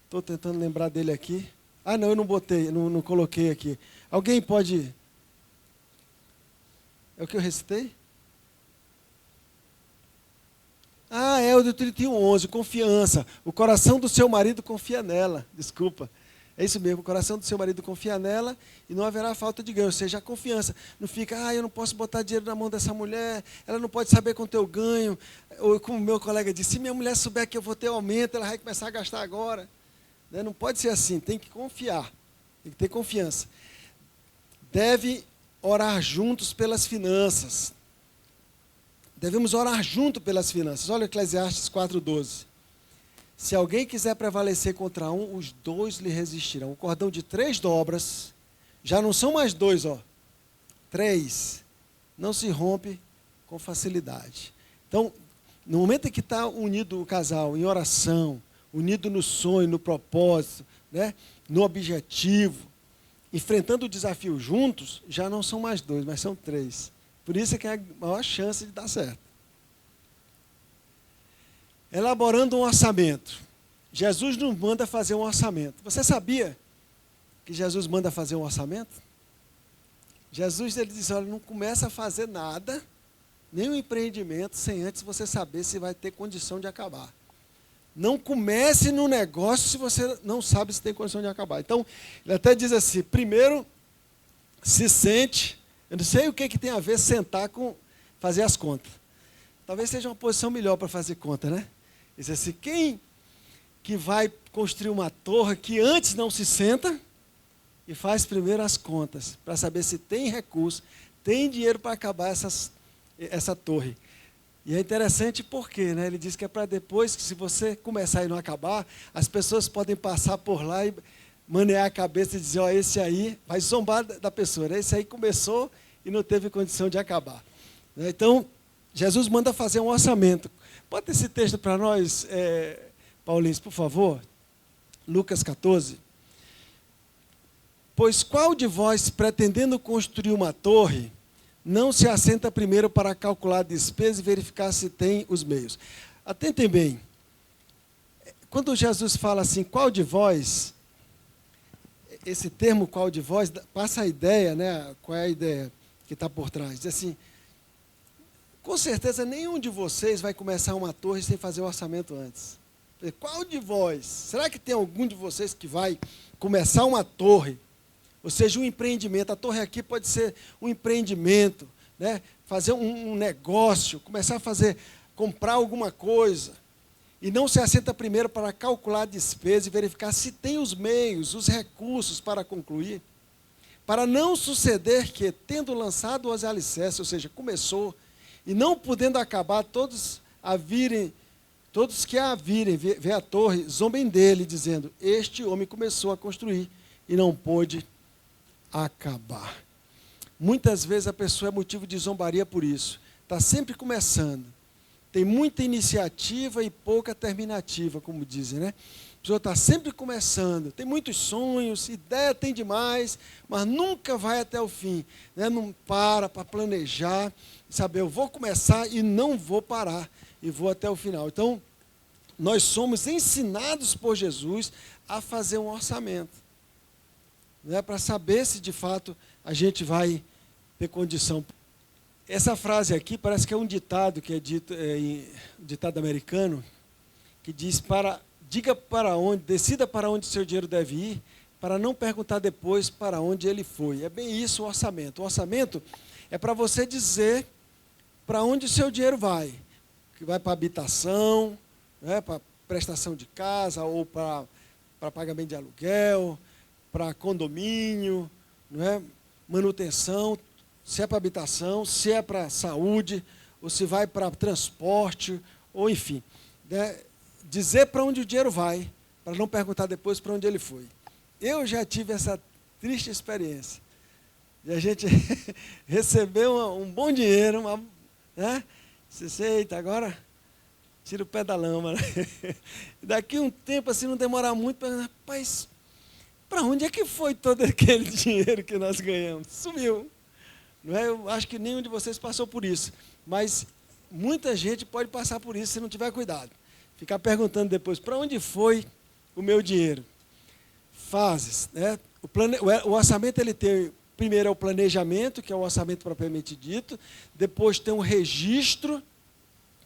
Estou tentando lembrar dele aqui. Ah, não, eu não botei, não coloquei aqui. Alguém pode... É o que eu recitei? Ah, é o do 31:11, confiança. O coração do seu marido confia nela. Desculpa. É isso mesmo, o coração do seu marido confia nela e não haverá falta de ganho. Ou seja, a confiança. Não fica, eu não posso botar dinheiro na mão dessa mulher, ela não pode saber quanto eu ganho. Ou como o meu colega disse, se minha mulher souber que eu vou ter aumento, ela vai começar a gastar agora. Não pode ser assim, tem que confiar, tem que ter confiança. Deve orar juntos pelas finanças. Devemos orar junto pelas finanças. Olha Eclesiastes 4:12. Se alguém quiser prevalecer contra um, os dois lhe resistirão. O cordão de 3 dobras, já não são mais 2, 3, não se rompe com facilidade. Então, no momento em que está unido o casal em oração, unido no sonho, no propósito, né, no objetivo, enfrentando o desafio juntos, já não são mais 2, mas são 3. Por isso é que é a maior chance de dar certo. Elaborando um orçamento. Jesus nos manda fazer um orçamento. Você sabia que Jesus manda fazer um orçamento? Jesus ele diz, olha, não começa a fazer nada, nem um empreendimento, sem antes você saber se vai ter condição de acabar. Não comece no negócio se você não sabe se tem condição de acabar. Então, ele até diz assim, primeiro, se sente, eu não sei o que tem a ver sentar com fazer as contas. Talvez seja uma posição melhor para fazer conta, né? Diz assim, quem que vai construir uma torre que antes não se senta, e faz primeiro as contas, para saber se tem recurso, tem dinheiro para acabar essa torre. E é interessante porque, né, ele diz que é para depois, que se você começar e não acabar, as pessoas podem passar por lá e manear a cabeça e dizer, ó, esse aí, vai zombar da pessoa, né? Esse aí começou e não teve condição de acabar. Então, Jesus manda fazer um orçamento. Bota esse texto para nós, Paulinho, por favor. Lucas 14. Pois qual de vós, pretendendo construir uma torre, não se assenta primeiro para calcular a despesa e verificar se tem os meios? Atentem bem. Quando Jesus fala assim, qual de vós, esse termo qual de vós, passa a ideia, né? Qual é a ideia que está por trás? Diz assim, com certeza nenhum de vocês vai começar uma torre sem fazer o orçamento antes. Qual de vós? Será que tem algum de vocês que vai começar uma torre? Ou seja, um empreendimento. A torre aqui pode ser um empreendimento, né? Fazer um negócio, começar a comprar alguma coisa. E não se assenta primeiro para calcular a despesa e verificar se tem os meios, os recursos para concluir. Para não suceder que, tendo lançado os alicerces, ou seja, começou, e não podendo acabar, todos que a virem, ver a torre, zombem dele, dizendo, este homem começou a construir e não pôde acabar. Muitas vezes a pessoa é motivo de zombaria por isso. Está sempre começando. Tem muita iniciativa e pouca terminativa, como dizem, né? A pessoa está sempre começando, tem muitos sonhos, ideia tem demais, mas nunca vai até o fim, né? Não para planejar, saber, eu vou começar e não vou parar, e vou até o final. Então, nós somos ensinados por Jesus a fazer um orçamento, né? Para saber se de fato a gente vai ter condição. Essa frase aqui parece que é um ditado que é dito, um ditado americano, que diz, decida para onde seu dinheiro deve ir, para não perguntar depois para onde ele foi. É bem isso o orçamento. O orçamento é para você dizer para onde o seu dinheiro vai. Que vai para habitação, né, para prestação de casa, ou para pagamento de aluguel, para condomínio, né, manutenção, se é para habitação, se é para saúde, ou se vai para transporte, ou enfim, né, dizer para onde o dinheiro vai, para não perguntar depois para onde ele foi. Eu já tive essa triste experiência. E a gente recebeu um bom dinheiro, né? Eita, agora tira o pé da lama. Né? Daqui um tempo, assim, não demorar muito, rapaz, para onde é que foi todo aquele dinheiro que nós ganhamos? Sumiu. Não é? Eu acho que nenhum de vocês passou por isso. Mas muita gente pode passar por isso se não tiver cuidado. Ficar perguntando depois, para onde foi o meu dinheiro? Fases. Né? O orçamento, ele tem, primeiro é o planejamento, que é o orçamento propriamente dito. Depois tem um registro,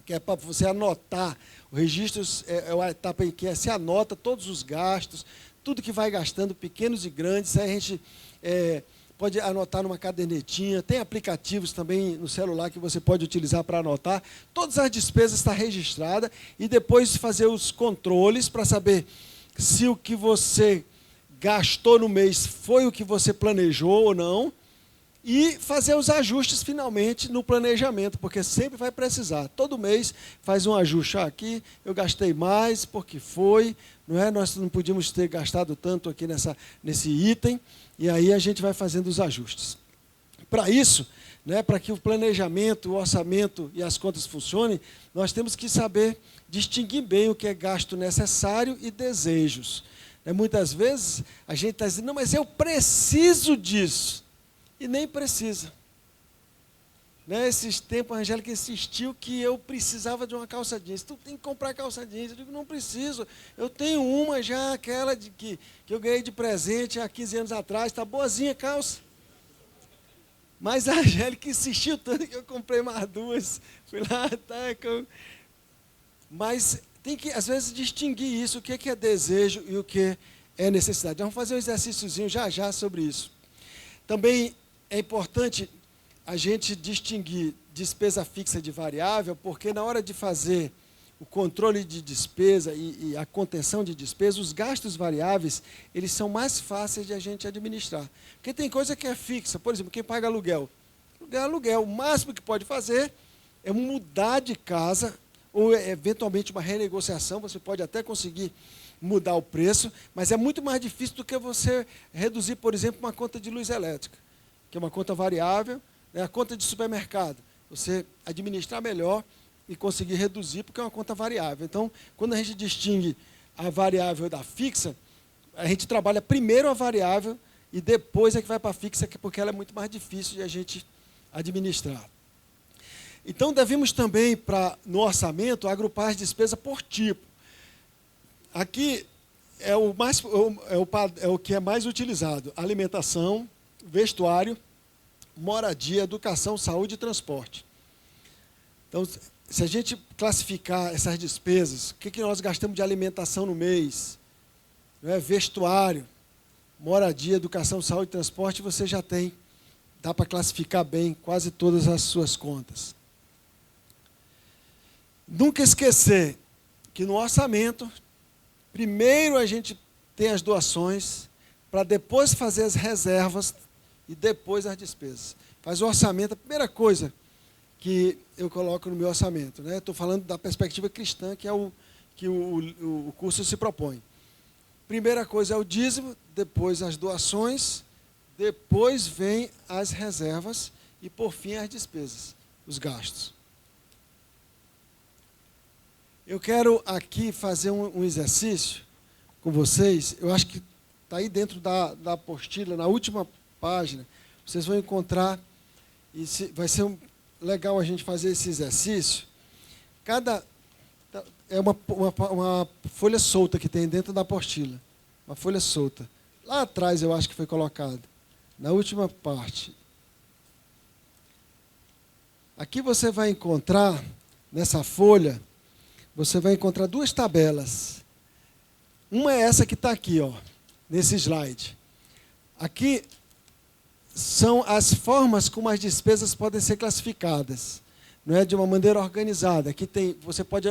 que é para você anotar. O registro é a etapa em que se anota todos os gastos, tudo que vai gastando, pequenos e grandes. Aí a gente pode anotar numa cadernetinha. Tem aplicativos também no celular que você pode utilizar para anotar. Todas as despesas estão registradas. E depois fazer os controles para saber se o que você gastou no mês foi o que você planejou ou não. E fazer os ajustes finalmente no planejamento, porque sempre vai precisar. Todo mês faz um ajuste. Aqui eu gastei mais porque foi, não é? Nós não podíamos ter gastado tanto aqui nesse item, e aí a gente vai fazendo os ajustes. Para isso, né, para que o planejamento, o orçamento e as contas funcionem, nós temos que saber distinguir bem o que é gasto necessário e desejos. Muitas vezes a gente está dizendo, não, mas eu preciso disso. E nem precisa. Esses tempos, a Angélica insistiu que eu precisava de uma calça jeans. Tu tem que comprar calça jeans. Eu digo, não preciso. Eu tenho uma já, aquela que eu ganhei de presente há 15 anos atrás. Está boazinha a calça. Mas a Angélica insistiu tanto que eu comprei mais duas. Fui lá, Mas tem que, às vezes, distinguir isso, o que é desejo e o que é necessidade. Vamos fazer um exercíciozinho já sobre isso. Também é importante a gente distinguir despesa fixa de variável, porque na hora de fazer o controle de despesa e a contenção de despesa, os gastos variáveis, eles são mais fáceis de a gente administrar. Porque tem coisa que é fixa. Por exemplo, quem paga aluguel. Aluguel, o máximo que pode fazer é mudar de casa, ou eventualmente uma renegociação, você pode até conseguir mudar o preço, mas é muito mais difícil do que você reduzir, por exemplo, uma conta de luz elétrica, que é uma conta variável, né, a conta de supermercado. Você administrar melhor e conseguir reduzir, porque é uma conta variável. Então, quando a gente distingue a variável da fixa, a gente trabalha primeiro a variável e depois é que vai para a fixa, porque ela é muito mais difícil de a gente administrar. Então, devemos também, no orçamento, agrupar as despesas por tipo. Aqui é o que é mais utilizado: alimentação, vestuário, moradia, educação, saúde e transporte. Então, se a gente classificar essas despesas, o que nós gastamos de alimentação no mês, vestuário, moradia, educação, saúde e transporte, você já tem, dá para classificar bem quase todas as suas contas. Nunca esquecer que no orçamento, primeiro a gente tem as doações, para depois fazer as reservas e depois as despesas. Faz o orçamento, a primeira coisa que eu coloco no meu orçamento. Estou falando da perspectiva cristã, que é o que o curso se propõe. Primeira coisa é o dízimo, depois as doações, depois vem as reservas e, por fim, as despesas, os gastos. Eu quero aqui fazer um exercício com vocês. Eu acho que está aí dentro da apostila, na última página, vocês vão encontrar, e vai ser legal a gente fazer esse exercício. É uma folha solta que tem dentro da apostila, uma folha solta. Lá atrás eu acho que foi colocado, na última parte. Aqui você vai encontrar, nessa folha, você vai encontrar duas tabelas. Uma é essa que está aqui, nesse slide. Aqui são as formas como as despesas podem ser classificadas, não é, de uma maneira organizada. Aqui você pode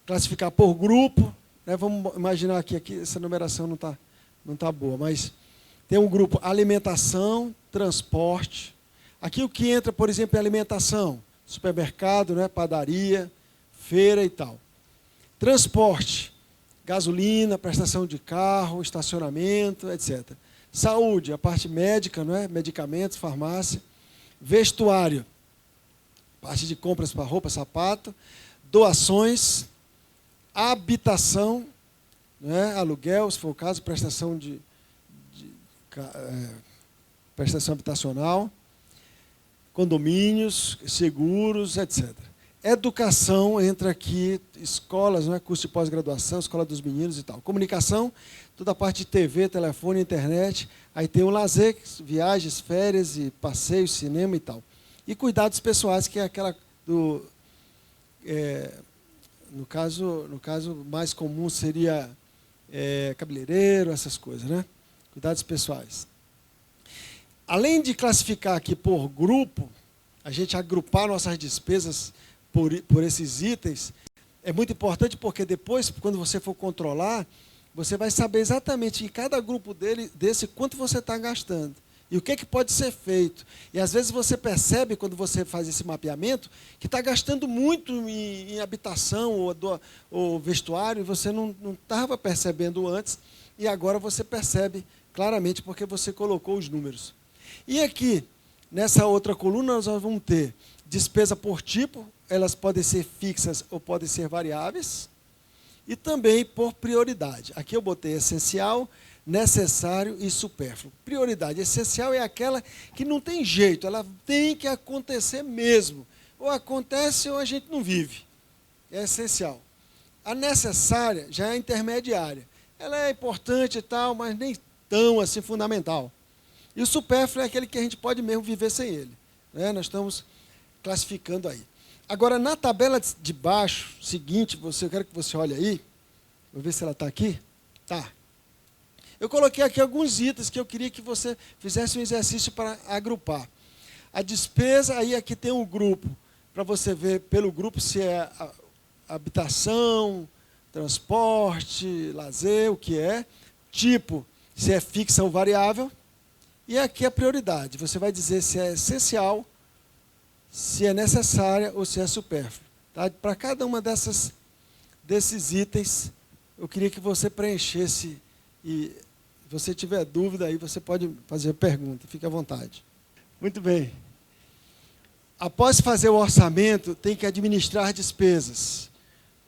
classificar por grupo, né? Vamos imaginar aqui essa numeração não tá boa, mas tem um grupo alimentação, transporte. Aqui o que entra, por exemplo, é alimentação, supermercado, né? Padaria, feira e tal. Transporte, gasolina, prestação de carro, estacionamento, etc. Saúde, a parte médica, não é? Medicamentos, farmácia. Vestuário, parte de compras para roupa, sapato. Doações. Habitação, não é? Aluguel, se for o caso, prestação prestação habitacional. Condomínios, seguros, etc. Educação, entra aqui, escolas, não é? Curso de pós-graduação, escola dos meninos e tal. Comunicação, toda a parte de TV, telefone, internet. Aí tem o lazer, viagens, férias e passeios, cinema e tal. E cuidados pessoais, que é aquela do... no caso mais comum seria cabeleireiro, essas coisas, né? Cuidados pessoais. Além de classificar aqui por grupo, a gente agrupar nossas despesas por esses itens, é muito importante porque depois, quando você for controlar, você vai saber exatamente em cada grupo desse quanto você está gastando. E o que pode ser feito. E às vezes você percebe, quando você faz esse mapeamento, que está gastando muito em habitação ou vestuário, e você não estava percebendo antes, e agora você percebe claramente porque você colocou os números. E aqui, nessa outra coluna, nós vamos ter despesa por tipo, elas podem ser fixas ou podem ser variáveis, e também por prioridade. Aqui eu botei essencial, necessário e supérfluo. Prioridade essencial é aquela que não tem jeito, ela tem que acontecer mesmo. Ou acontece ou a gente não vive. É essencial. A necessária já é intermediária. Ela é importante e tal, mas nem tão assim fundamental. E o supérfluo é aquele que a gente pode mesmo viver sem ele, né? Nós estamos classificando aí. Agora, na tabela de baixo, seguinte, eu quero que você olhe aí. Vou ver se ela está aqui. Tá. Eu coloquei aqui alguns itens que eu queria que você fizesse um exercício para agrupar. A despesa, aí aqui tem um grupo, para você ver pelo grupo se é habitação, transporte, lazer, o que é, tipo, se é fixa ou variável, e aqui a prioridade. Você vai dizer se é essencial, se é necessária ou se é supérfluo. Tá? Para cada uma desses itens, eu queria que você preenchesse, e se você tiver dúvida, aí você pode fazer pergunta, fique à vontade. Muito bem. Após fazer o orçamento, tem que administrar despesas,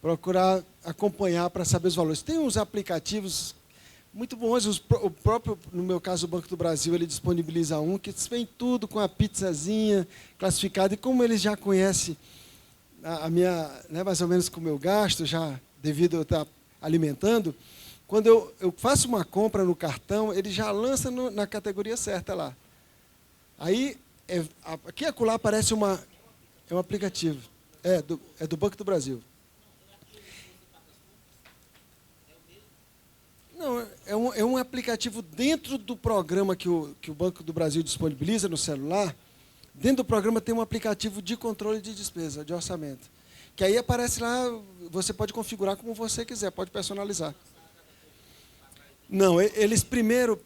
procurar acompanhar para saber os valores. Tem uns aplicativos muito bons, o próprio, no meu caso, o Banco do Brasil, ele disponibiliza um que vem tudo com a pizzazinha classificada, e como eles já conhecem a minha, né, mais ou menos com o meu gasto, já devido a eu estar alimentando, quando eu faço uma compra no cartão, ele já lança na categoria certa lá. Aí, aqui e acolá aparece é um aplicativo, é do Banco do Brasil. Não, é um aplicativo dentro do programa que o Banco do Brasil disponibiliza no celular. Dentro do programa tem um aplicativo de controle de despesa, de orçamento. Que aí aparece lá, você pode configurar como você quiser, pode personalizar. Não, eles primeiro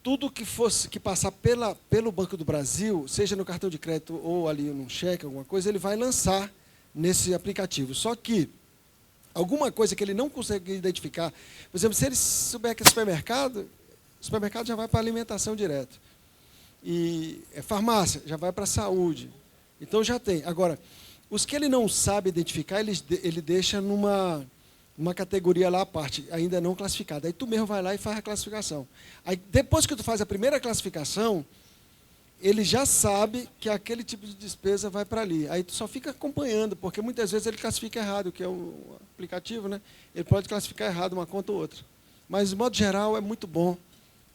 tudo que passar pelo Banco do Brasil, seja no cartão de crédito ou ali num cheque, alguma coisa, ele vai lançar nesse aplicativo. Só que alguma coisa que ele não consegue identificar, por exemplo, se ele souber que é supermercado, o supermercado já vai para a alimentação direto. E farmácia, já vai para a saúde. Então já tem. Agora, os que ele não sabe identificar, ele deixa numa categoria lá à parte, ainda não classificada. Aí tu mesmo vai lá e faz a classificação. Aí depois que tu faz a primeira classificação, ele já sabe que aquele tipo de despesa vai para ali. Aí tu só fica acompanhando, porque muitas vezes ele classifica errado, que é o aplicativo, né? Ele pode classificar errado uma conta ou outra. Mas, de modo geral, é muito bom.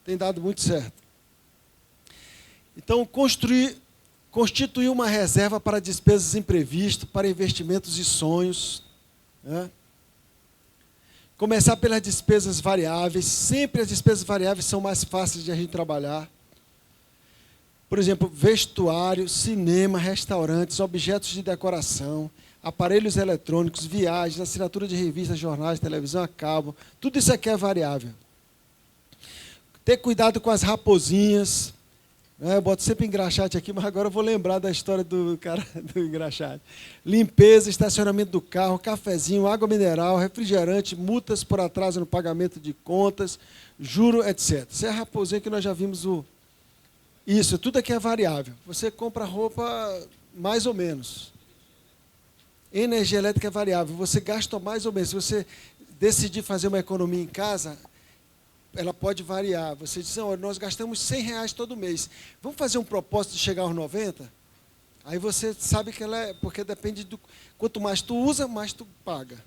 Tem dado muito certo. Então, constituir uma reserva para despesas imprevistas, para investimentos e sonhos. Né? Começar pelas despesas variáveis. Sempre as despesas variáveis são mais fáceis de a gente trabalhar. Por exemplo, vestuário, cinema, restaurantes, objetos de decoração, aparelhos eletrônicos, viagens, assinatura de revistas, jornais, televisão a cabo. Tudo isso aqui é variável. Ter cuidado com as raposinhas. Eu boto sempre engraxate aqui, mas agora eu vou lembrar da história do cara do engraxate. Limpeza, estacionamento do carro, cafezinho, água mineral, refrigerante, multas por atraso no pagamento de contas, juro, etc. Isso é a raposinha que nós já vimos Isso, tudo aqui é variável. Você compra roupa mais ou menos. Energia elétrica é variável. Você gasta mais ou menos. Se você decidir fazer uma economia em casa, ela pode variar. Você diz, nós gastamos R$100 todo mês. Vamos fazer um propósito de chegar aos 90? Aí você sabe que ela é, porque depende do... Quanto mais tu usa, mais tu paga.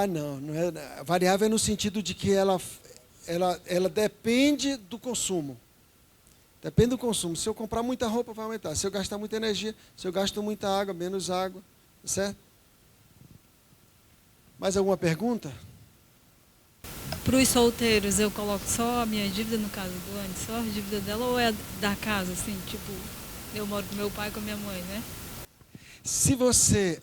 Não é. Variável é no sentido de que ela depende do consumo. Depende do consumo. Se eu comprar muita roupa, vai aumentar. Se eu gastar muita energia, se eu gasto muita água, menos água. Certo? Mais alguma pergunta? Para os solteiros, eu coloco só a minha dívida, no caso do Anne, só a dívida dela, ou é da casa, assim, tipo, eu moro com meu pai e com a minha mãe, né? Se você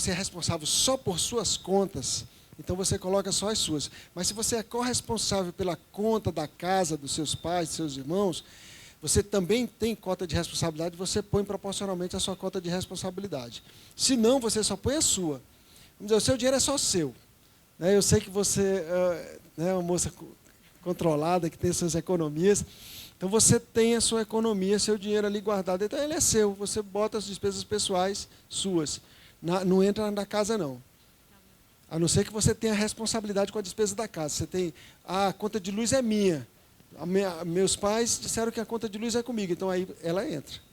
é responsável só por suas contas, então você coloca só as suas. Mas se você é corresponsável pela conta da casa dos seus pais, dos seus irmãos, você também tem cota de responsabilidade, você põe proporcionalmente a sua cota de responsabilidade. Se não, você só põe a sua. Vamos dizer, o seu dinheiro é só seu. Eu sei que você é uma moça controlada, que tem suas economias. Então, você tem a sua economia, seu dinheiro ali guardado. Então, ele é seu. Você bota as despesas pessoais suas. Não entra na casa, não. A não ser que você tenha responsabilidade com a despesa da casa. Você tem, a conta de luz é minha. Meus pais disseram que a conta de luz é comigo. Então, aí ela entra.